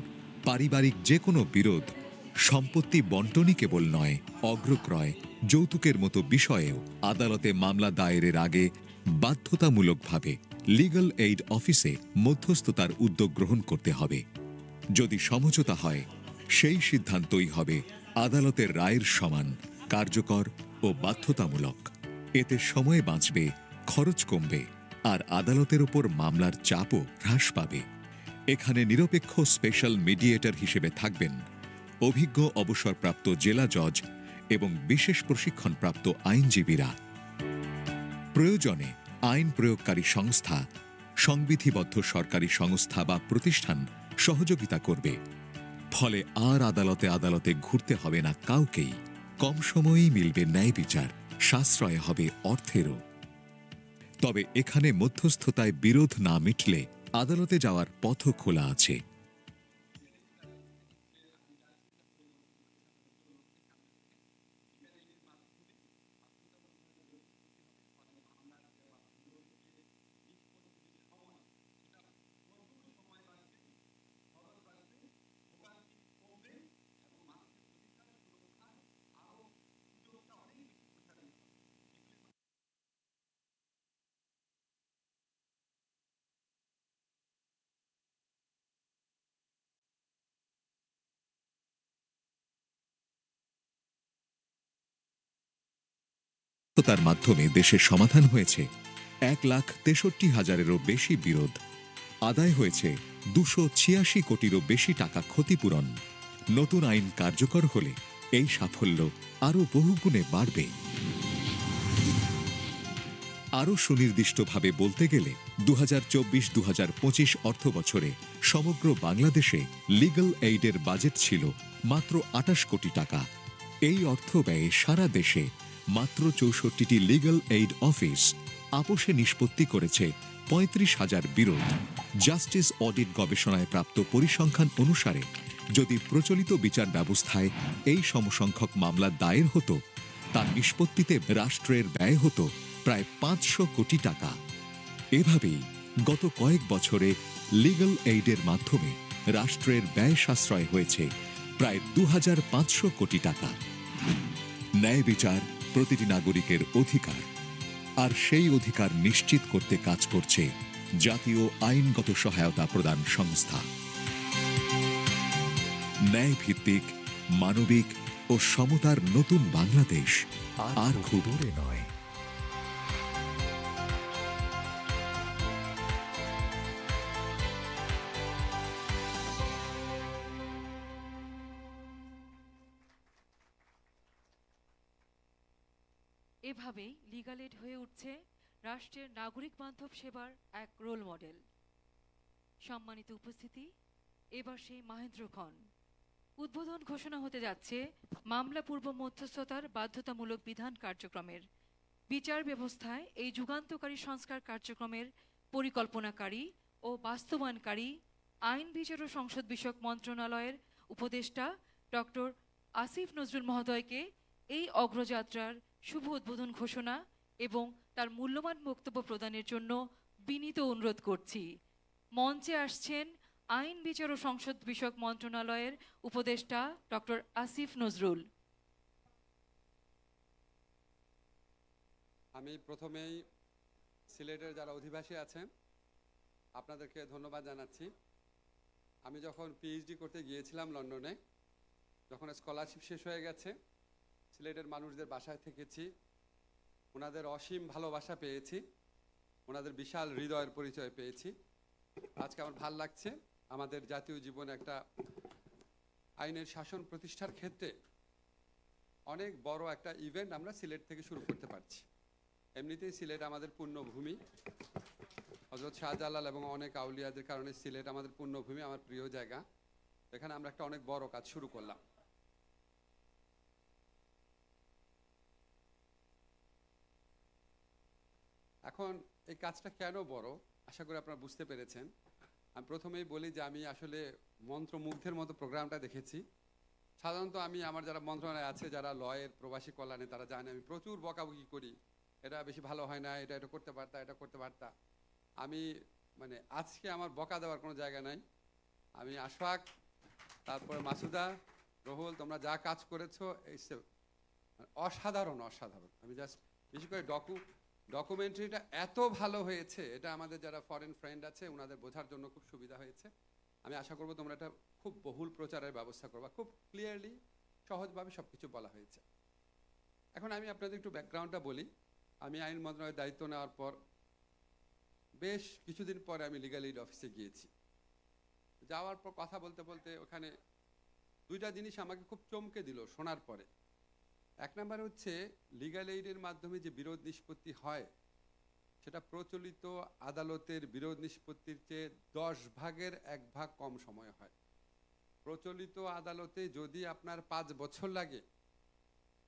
S13: পারিবারিক যে কোনো বিরোধ, সম্পত্তি বন্টনই কেবল নয়, অগ্রক্রয়, যৌতুকের মতো বিষয়েও আদালতে মামলা দায়েরের আগে বাধ্যতামূলকভাবে লিগ্যাল এইড অফিসে মধ্যস্থতার উদ্যোগ গ্রহণ করতে হবে। যদি সমঝোতা হয়, সেই সিদ্ধান্তই হবে আদালতের রায়ের সমান, কার্যকর ও বাধ্যতামূলক। এতে সময় বাঁচবে, খরচ কমবে, আর আদালতের ওপর মামলার চাপও হ্রাস পাবে। এখানে নিরপেক্ষ স্পেশাল মিডিয়েটর হিসেবে থাকবেন অভিজ্ঞ অবসরপ্রাপ্ত জেলা জজ এবং বিশেষ প্রশিক্ষণপ্রাপ্ত আইনজীবীরা। প্রয়োজনে আইন প্রয়োগকারী সংস্থা, সংবিধিবদ্ধ সরকারি সংস্থা বা প্রতিষ্ঠান সহযোগিতা করবে। ফলে আর আদালতে আদালতে ঘুরতে হবে না কাউকেই। কম সময়েই মিলবে ন্যায় বিচার, সাশ্রয় হবে অর্থেরও। তবে এখানে মধ্যস্থতায় বিরোধ না মিটলে আদালতে যাওয়ার পথও খোলা আছে। তার মাধ্যমে দেশের সমাধান হয়েছে 1,63,000-এরও বেশি বিরোধ, আদায় হয়েছে 286 কোটিরও বেশি টাকা ক্ষতিপূরণ। নতুন আইন কার্যকর হলে এই সাফল্য আরও বহুগুণে বাড়বে। আরও সুনির্দিষ্টভাবে বলতে গেলে 2024-2025 অর্থবছরে সমগ্র বাংলাদেশে লিগ্যাল এইডের বাজেট ছিল মাত্র 28 কোটি টাকা। এই অর্থ ব্যয়ে সারা দেশে মাত্র 64টি লিগ্যাল এইড অফিস আপোষে নিষ্পত্তি করেছে 35,000 বিরোধ। জাস্টিস অডিট গবেষণায় প্রাপ্ত পরিসংখ্যান অনুসারে যদি প্রচলিত বিচার ব্যবস্থায় এই সমসংখ্যক মামলা দায়ের হতো, তার নিষ্পত্তিতে রাষ্ট্রের ব্যয় হতো প্রায় 500 কোটি টাকা। এভাবেই গত কয়েক বছরে লিগ্যাল এইডের মাধ্যমে রাষ্ট্রের ব্যয় সাশ্রয় হয়েছে প্রায় 2,500 কোটি টাকা। ন্যায় বিচার প্রতিটি নাগরিকের অধিকার, আর সেই অধিকার নিশ্চিত করতে কাজ করছে জাতীয় আইনগত সহায়তা প্রদান সংস্থা। ন্যায় ভিত্তিক, মানবিক ও সমতার নতুন বাংলাদেশ আর খুব দূরে নয়।
S1: এভাবেই লিগ্যাল এইড হয়ে উঠছে রাষ্ট্রের নাগরিক বান্ধব সেবার এক রোল মডেল। সম্মানিত উপস্থিতি, এবার সেই মাহেন্দ্রক্ষণ উদ্বোধন ঘোষণা হতে যাচ্ছে মামলা পূর্ব মধ্যস্থতার বাধ্যতামূলক বিধান কার্যক্রমের। বিচার ব্যবস্থায় এই যুগান্তকারী সংস্কার কার্যক্রমের পরিকল্পনাকারী ও বাস্তবায়নকারী আইন বিচার ও সংসদ বিষয়ক মন্ত্রণালয়ের উপদেষ্টা ডক্টর আসিফ নজরুল মহোদয়কে এই অগ্রযাত্রার শুভ উদ্বোধন ঘোষণা এবং তার মূল্যবান বক্তব্য প্রদানের জন্য বিনীত অনুরোধ করছি। মঞ্চে আসছেন আইন বিচার ও সংসদ বিষয়ক মন্ত্রণালয়ের উপদেষ্টা ডক্টর আসিফ নজরুল।
S16: আমি প্রথমেই সিলেটের যারা অধিবাসী আছেন আপনাদেরকে ধন্যবাদ জানাচ্ছি। আমি যখন পিএইচডি করতে গিয়েছিলাম লন্ডনে, যখন স্কলারশিপ শেষ হয়ে গেছে, সিলেটের মানুষদের বাসায় থেকেছি, ওনাদের অসীম ভালোবাসা পেয়েছি, ওনাদের বিশাল হৃদয়ের পরিচয় পেয়েছি। আজকে আমার ভাল লাগছে আমাদের জাতীয় জীবনে একটা আইনের শাসন প্রতিষ্ঠার ক্ষেত্রে অনেক বড় একটা ইভেন্ট আমরা সিলেট থেকে শুরু করতে পারছি। এমনিতেই সিলেট আমাদের পুণ্যভূমি, হযরত শাহজালাল এবং অনেক আউলিয়াদের কারণে সিলেট আমাদের পুণ্যভূমি, আমার প্রিয় জায়গা। এখানে আমরা একটা অনেক বড় কাজ শুরু করলাম। এখন এই কাজটা কেন বড় আশা করি আপনারা বুঝতে পেরেছেন। আমি প্রথমেই বলি যে আমি আসলে মন্ত্রমুগ্ধের মতো প্রোগ্রামটা দেখেছি। সাধারণত আমি আমার যারা মন্ত্রণালয় আছে, যারা লয়ের প্রবাসী কল্যাণে, তারা জানে আমি প্রচুর বকাবকি করি, এটা বেশি ভালো হয় না, এটা করতে পারতা, এটা করতে পারতা। আমি মানে আজকে আমার বকা দেওয়ার কোনো জায়গা নাই। আমি আশফাক, তারপরে মাসুদা, রহুল, তোমরা যা কাজ করেছো অসাধারণ অসাধারণ। আমি জাস্ট বিশেষ করে ডকুমেন্টারিটা এত ভালো হয়েছে, এটা আমাদের যারা ফরেন ফ্রেন্ড আছে ওনাদের বোঝার জন্য খুব সুবিধা হয়েছে। আমি আশা করবো তোমরা এটা খুব বহুল প্রচারের ব্যবস্থা করবা। খুব ক্লিয়ারলি সহজভাবে সব কিছু বলা হয়েছে। এখন আমি আপনাদের একটু ব্যাকগ্রাউন্ডটা বলি। আমি আইন মন্ত্রণালয়ের দায়িত্ব নেওয়ার পর বেশ কিছুদিন পরে আমি লিগ্যাল এইড অফিসে গিয়েছি। যাওয়ার পর কথা বলতে বলতে ওখানে দুইটা জিনিস আমাকে খুব চমকে দিল শোনার পরে। এক নম্বর হচ্ছে লিগ্যাল এইডের মাধ্যমে যে বিরোধ নিষ্পত্তি হয় সেটা প্রচলিত আদালতের বিরোধ নিষ্পত্তির চেয়ে 10 ভাগের 1 ভাগ কম সময় হয়। প্রচলিত আদালতে যদি আপনার 5 বছর লাগে,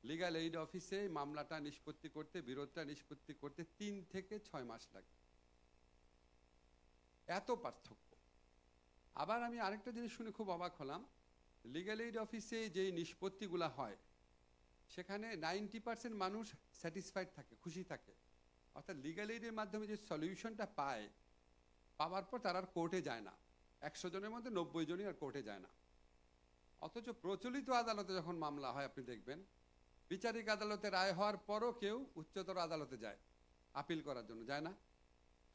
S16: লিগ্যাল এইড অফিসে মামলাটা নিষ্পত্তি করতে, বিরোধটা নিষ্পত্তি করতে 3 থেকে 6 মাস লাগে। এত পার্থক্য। আবার আমি আরেকটা জিনিস শুনে খুব অবাক হলাম, লিগ্যাল এইড অফিসে যেই নিষ্পত্তিগুলো হয় সেখানে 90% মানুষ স্যাটিসফাইড থাকে, খুশি থাকে। অর্থাৎ লিগ্যাল এইডের মাধ্যমে যে সলিউশনটা পায়, পাওয়ার পর তারা আর কোর্টে যায় না। 100 জনের মধ্যে 90 জনই আর কোর্টে যায় না। অথচ প্রচলিত আদালতে যখন মামলা হয় আপনি দেখবেন বিচারিক আদালতে রায় হওয়ার পরও কেউ উচ্চতর আদালতে যায় আপিল করার জন্য, যায় না।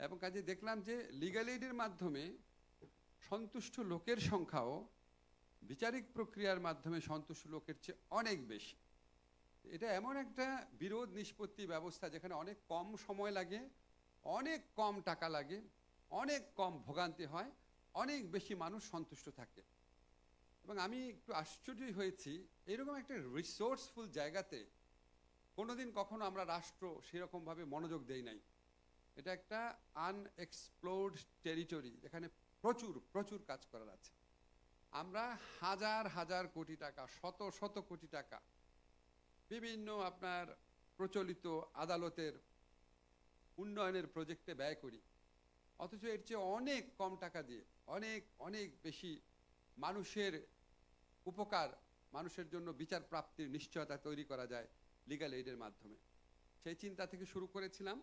S16: এবং কাজে দেখলাম যে লিগ্যাল এইডের মাধ্যমে সন্তুষ্ট লোকের সংখ্যাও বিচারিক প্রক্রিয়ার মাধ্যমে সন্তুষ্ট লোকের চেয়ে অনেক বেশি। এটা এমন একটা বিরোধ নিষ্পত্তি ব্যবস্থা যেখানে অনেক কম সময় লাগে, অনেক কম টাকা লাগে, অনেক কম ভোগান্তি হয়, অনেক বেশি মানুষ সন্তুষ্ট থাকে। এবং আমি একটু আশ্চর্যই হয়েছি, এরকম একটা রিসোর্সফুল জায়গাতে কোনোদিন কখনো আমরা রাষ্ট্র সেরকমভাবে মনোযোগ দেই নাই। এটা একটা আনএক্সপ্লোরড টেরিটরি, যেখানে প্রচুর প্রচুর কাজ করার আছে। আমরা হাজার হাজার কোটি টাকা, শত শত কোটি টাকা বিভিন্ন আপনার প্রচলিত আদালতের উন্নয়নের প্রজেক্টে ব্যয় করি, অথচ এর চেয়ে অনেক কম টাকা দিয়ে অনেক অনেক বেশি মানুষের উপকার, মানুষের জন্য বিচার প্রাপ্তির নিশ্চয়তা তৈরি করা যায় লিগ্যাল এইডের মাধ্যমে। সেই চিন্তা থেকে শুরু করেছিলাম।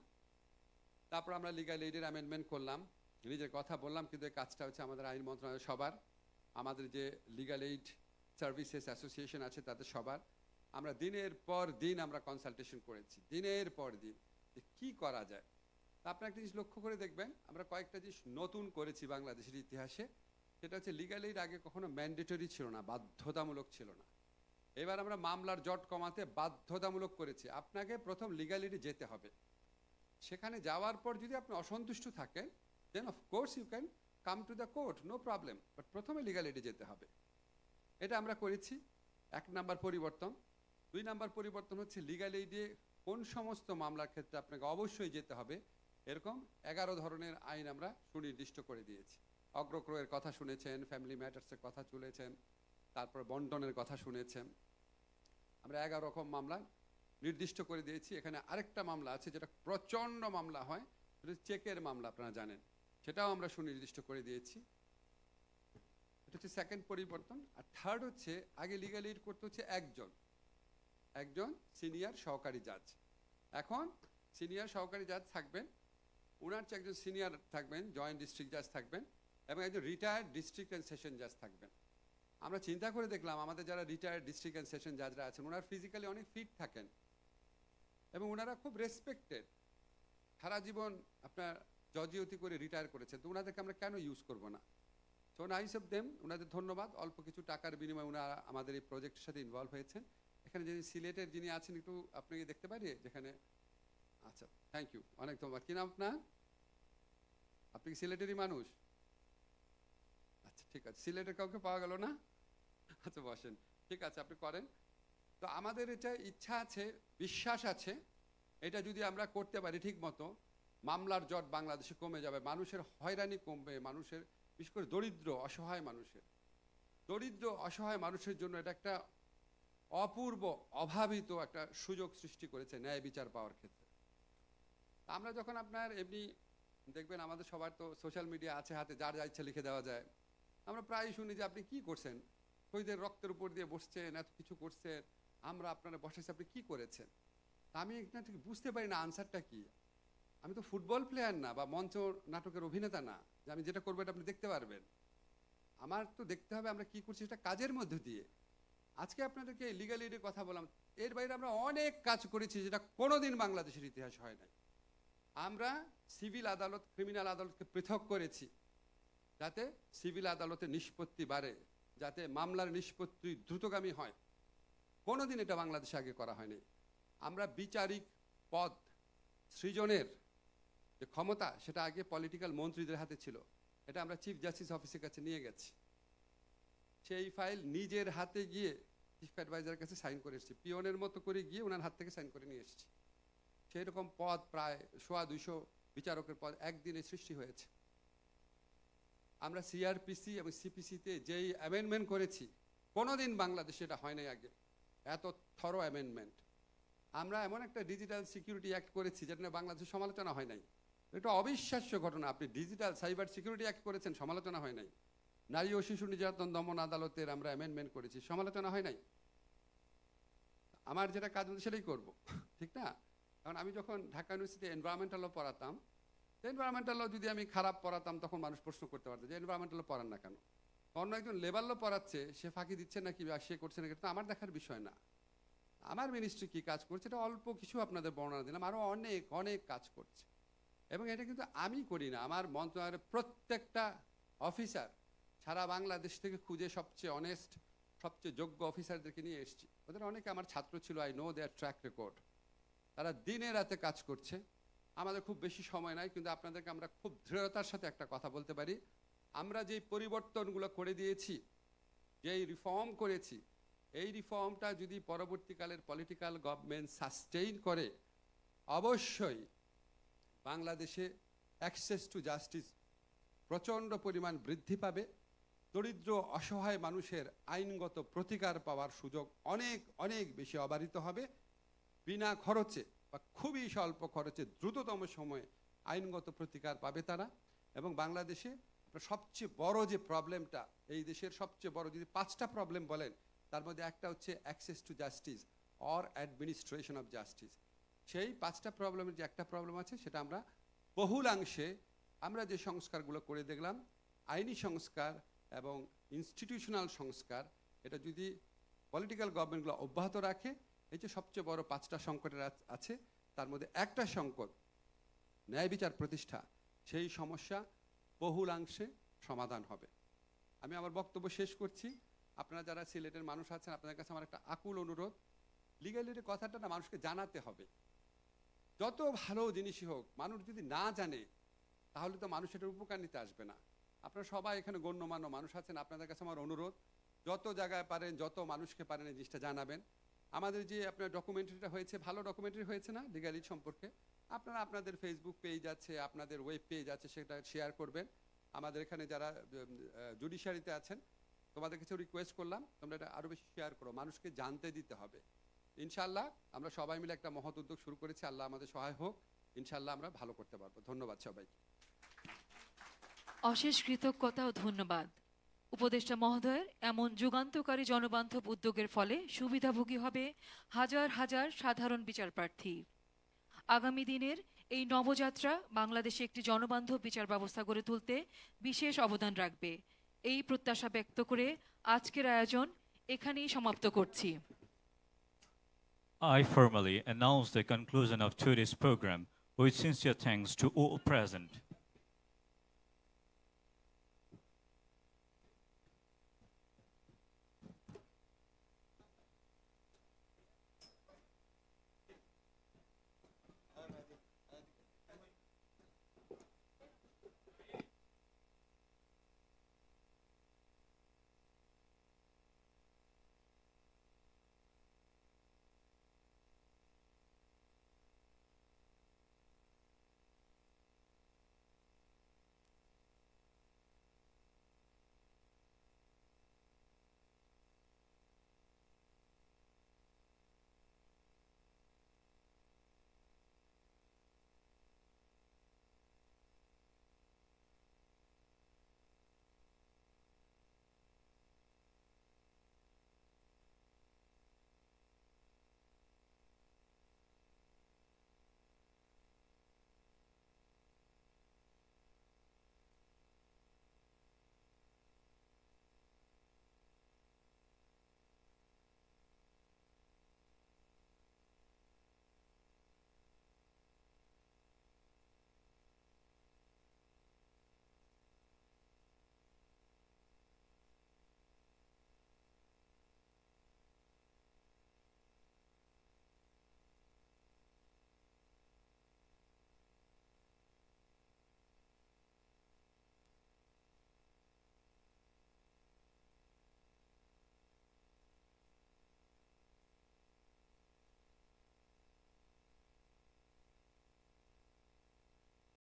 S16: তারপর আমরা লিগ্যাল এইডের অ্যামেন্ডমেন্ট করলাম, নিজের কথা বললাম, কিন্তু এই কাজটা হচ্ছে আমাদের আইন মন্ত্রণালয় সবার, আমাদের যে লিগ্যাল এইড সার্ভিসেস অ্যাসোসিয়েশন আছে তাদের সবার। আমরা দিনের পর দিন আমরা কনসালটেশন করেছি, দিনের পর দিন যে কী করা যায়। তা আপনারা একটা জিনিস লক্ষ্য করে দেখবেন, আমরা কয়েকটা জিনিস নতুন করেছি বাংলাদেশের ইতিহাসে। সেটা হচ্ছে লিগ্যাল এইড আগে কখনো ম্যান্ডেটরি ছিল না, বাধ্যতামূলক ছিল না। এবার আমরা মামলার জট কমাতে বাধ্যতামূলক করেছি। আপনাকে প্রথম লিগ্যাল এইডে যেতে হবে। সেখানে যাওয়ার পর যদি আপনি অসন্তুষ্ট থাকেন, then of course you can come to the court, no problem, but প্রথমে লিগ্যাল এইডে যেতে হবে। এটা আমরা করেছি 1 নাম্বার পরিবর্তন। 2 নাম্বার পরিবর্তন হচ্ছে লিগ্যাল এইডে কোন সমস্ত মামলার ক্ষেত্রে আপনাকে অবশ্যই যেতে হবে, এরকম 11 ধরনের আইন আমরা সুনির্দিষ্ট করে দিয়েছি। অগ্রক্রয়ের কথা শুনেছেন, ফ্যামিলি ম্যাটার্সের কথা শুনেছেন, তারপর বন্টনের কথা শুনেছেন। আমরা 11 রকম মামলা নির্দিষ্ট করে দিয়েছি। এখানে আরেকটা মামলা আছে যেটা প্রচণ্ড মামলা হয়, সেটা চেকের মামলা, আপনারা জানেন, সেটাও আমরা সুনির্দিষ্ট করে দিয়েছি। এটা হচ্ছে সেকেন্ড পরিবর্তন। আর থার্ড হচ্ছে আগে লিগ্যাল এইড করতে হচ্ছে একজন, একজন সিনিয়র সহকারী জাজ। এখন সিনিয়র সহকারী জাজ থাকবেন, ওনার চেয়ে একজন সিনিয়র থাকবেন, জয়েন্ট ডিস্ট্রিক্ট জাজ থাকবেন, এবং একজন রিটায়ার্ড ডিস্ট্রিক্ট অ্যান্ড সেশন জাজ থাকবেন। আমরা চিন্তা করে দেখলাম আমাদের যারা রিটায়ার্ড ডিস্ট্রিক্ট অ্যান্ড সেশন জাজরা আছেন ওনারা ফিজিক্যালি অনেক ফিট থাকেন এবং ওনারা খুব রেসপেক্টেড, সারা জীবন আপনার জজিওতি করে রিটায়ার করেছেন, তো ওনাদেরকে আমরা কেন ইউজ করবো না? সো নাইস অফ দেম, ওনাদের ধন্যবাদ। অল্প কিছু টাকার বিনিময়ে ওনারা আমাদের এই প্রজেক্টের সাথে ইনভলভ হয়েছেন। এখানে যিনি সিলেটের যিনি আছেন একটু আপনাকে দেখতে পারি যেখানে, আচ্ছা থ্যাংক ইউ, অনেক ধন্যবাদ। কি নাম আপনার? আপনি কি সিলেটেরই মানুষ? আচ্ছা ঠিক আছে, সিলেটের কাউকে পাওয়া গেল না? আচ্ছা বসেন, ঠিক আছে আপনি করেন। তো আমাদের এটা ইচ্ছা আছে, বিশ্বাস আছে, এটা যদি আমরা করতে পারি ঠিক মতো, মামলার জট বাংলাদেশে কমে যাবে, মানুষের হয়রানি কমবে, মানুষের বিশেষ করে দরিদ্র অসহায় মানুষের জন্য এটা একটা অপূর্ব অভাবিত একটা সুযোগ সৃষ্টি করেছে ন্যায় বিচার পাওয়ার ক্ষেত্রে। আমরা যখন আপনার এমনি দেখবেন আমাদের সবার তো সোশ্যাল মিডিয়া আছে হাতে, যার যা ইচ্ছা লিখে দেওয়া যায়, আমরা প্রায় শুনি যে আপনি কি করছেন, শহীদের রক্তের উপর দিয়ে বসছেন, এত কিছু করছেন, আমরা আপনারা বসেছি, আপনি কি করেছেন? আমি একটা ঠিক বুঝতে পারি না আনসারটা কি। আমি তো ফুটবল প্লেয়ার না বা মঞ্চ নাটকের অভিনেতা না যে আমি যেটা করবো এটা আপনি দেখতে পারবেন। আমার তো দেখতে হবে আমরা কি করছি সেটা কাজের মধ্যে দিয়ে। আজকে আপনাদেরকে লিগ্যাল এইডের কথা বললাম, এর বাইরে আমরা অনেক কাজ করেছি যেটা কোনোদিন বাংলাদেশের ইতিহাস হয় নাই। আমরা সিভিল আদালত ক্রিমিনাল আদালতকে পৃথক করেছি যাতে সিভিল আদালতের নিষ্পত্তি বাড়ে, যাতে মামলার নিষ্পত্তি দ্রুতগামী হয়। কোনোদিন এটা বাংলাদেশে আগে করা হয়নি। আমরা বিচারিক পদ সৃজনের যে ক্ষমতা সেটা আগে পলিটিক্যাল মন্ত্রীদের হাতে ছিল, এটা আমরা চিফ জাস্টিস অফিসের কাছে নিয়ে গেছি। সেই ফাইল নিজের হাতে গিয়ে চিফ অ্যাডভাইজারের কাছে সাইন করে এসেছি, পিওনের মতো করে গিয়ে ওনার হাত থেকে সাইন করে নিয়ে এসেছি। সেই রকম পদ প্রায় 200 বিচারকের পদ একদিনে সৃষ্টি হয়েছে। আমরা সিআরপিসি এবং সিপিসিতে যেই অ্যামেন্ডমেন্ট করেছি কোনোদিন বাংলাদেশে এটা হয় নাই আগে, এত থরো অ্যামেন্ডমেন্ট। আমরা এমন একটা ডিজিটাল সিকিউরিটি অ্যাক্ট করেছি যেটা বাংলাদেশে সমালোচনা হয় নাই। এটা অবিশ্বাস্য ঘটনা, আপনি ডিজিটাল সাইবার সিকিউরিটি অ্যাক্ট করেছেন, সমালোচনা হয় নাই। নারী ও শিশু নির্যাতন দমন আদালতের আমরা অ্যামেন্ডমেন্ট করেছি, সমালোচনা হয় নাই। আমার যেটা কাজ হচ্ছে সেটাই করবো, ঠিক না? কারণ আমি যখন ঢাকা ইউনিভার্সিটি এনভায়রনমেন্টাল ল পড়াতাম, এনভায়রনমেন্টাল ল যদি আমি খারাপ পড়াতাম তখন মানুষ প্রশ্ন করতে পারতো যে এনভায়রনমেন্টাল ল পড়ান না কেন। অন্য একজন লেবার ল পড়াচ্ছে, সে ফাঁকি দিচ্ছে নাকি বা সে করছে নাকি, তো আমার দেখার বিষয় না। আমার মিনিস্ট্রি কি কাজ করছে এটা অল্প কিছু আপনাদের বর্ণনা দিলাম, আরও অনেক অনেক কাজ করছে। এবং এটা কিন্তু আমি করি না, আমার মন্ত্রণালয়ের প্রত্যেকটা অফিসার সারা বাংলাদেশ থেকে খুঁজে সবচেয়ে অনেস্ট, সবচেয়ে যোগ্য অফিসারদেরকে নিয়ে এসেছি। ওদের অনেকে আমার ছাত্র ছিল, I know their track record. তারা দিনে রাতে কাজ করছে। আমাদের খুব বেশি সময় নাই, কিন্তু আপনাদেরকে আমরা খুব দৃঢ়তার সাথে একটা কথা বলতে পারি, আমরা যেই পরিবর্তনগুলো করে দিয়েছি, যেই রিফর্ম করেছি, এই রিফর্মটা যদি পরবর্তীকালের পলিটিক্যাল গভর্নমেন্ট সাস্টেইন করে, অবশ্যই বাংলাদেশে অ্যাক্সেস টু জাস্টিস প্রচণ্ড পরিমাণ বৃদ্ধি পাবে। দরিদ্র অসহায় মানুষের আইনগত প্রতিকার পাওয়ার সুযোগ অনেক অনেক বেশি অবারিত হবে। বিনা খরচে বা খুবই স্বল্প খরচে দ্রুততম সময়ে আইনগত প্রতিকার পাবে তারা। এবং বাংলাদেশে সবচেয়ে বড় যে প্রবলেমটা, এই দেশের সবচেয়ে বড় যদি 5টা প্রবলেম বলেন, তার মধ্যে একটা হচ্ছে access to justice or administration of justice. সেই 5টা প্রবলেমের যে একটা প্রবলেম আছে সেটা আমরা বহুলাংশে আমরা যে সংস্কারগুলো করে দেখলাম, আইনি সংস্কার এবং ইনস্টিটিউশনাল সংস্কার, এটা যদি পলিটিক্যাল গভর্নমেন্টগুলো অব্যাহত রাখে, এই যে সবচেয়ে বড় 5টা সংকটের আছে তার মধ্যে একটা সংকট ন্যায় বিচার প্রতিষ্ঠা, সেই সমস্যা বহুলাংশে সমাধান হবে। আমি আমার বক্তব্য শেষ করছি। আপনারা যারা সিলেটের মানুষ আছেন, আপনাদের কাছে আমার একটা আকুল অনুরোধ, লিগ্যাল এইডের কথাটা না মানুষকে জানাতে হবে। যত ভালো জিনিসই হোক, মানুষ যদি না জানে তাহলে তো মানুষ এটার উপকার নিতে আসবে না। আপনারা সবাই এখানে গণ্যমান্য মানুষ আছেন, আপনাদের কাছে আমার অনুরোধ, যত জায়গায় পারেন, যত মানুষকে পারেন এই জিনিসটা জানাবেন। আমাদের যে আপনার ডকুমেন্টারিটা হয়েছে, ভালো ডকুমেন্টারি হয়েছে না লিগ্যাল এইড সম্পর্কে, আপনারা আপনাদের ফেসবুক পেজ আছে, আপনাদের ওয়েব পেজ আছে, সেটা শেয়ার করবেন। আমাদের এখানে যারা জুডিশিয়ারিতে আছেন, তোমাদের কাছে রিকোয়েস্ট করলাম তোমরা এটা আরও বেশি শেয়ার করো, মানুষকে জানতে দিতে হবে। ইনশাআল্লাহ আমরা সবাই মিলে একটা মহৎ উদ্যোগ শুরু করেছি, আল্লাহ আমাদের সহায় হোক, ইনশাআল্লাহ আমরা ভালো করতে পারবো। ধন্যবাদ সবাইকে।
S1: অশেষ কৃতজ্ঞতা ও ধন্যবাদ উপদেষ্টা মহোদয়ের এমন যুগান্তকারী জনবান্ধব উদ্যোগের ফলে সুবিধাভোগী হবে হাজার হাজার সাধারণ বিচারপ্রার্থী। আগামী দিনের এই নবযাত্রা বাংলাদেশে একটি জনবান্ধব বিচার ব্যবস্থা গড়ে তুলতে বিশেষ অবদান রাখবে। এই প্রত্যাশা ব্যক্ত করে আজকের আয়োজন এখানেই সমাপ্ত করছি।
S10: I formally announce the conclusion of today's program with sincere thanks to all present.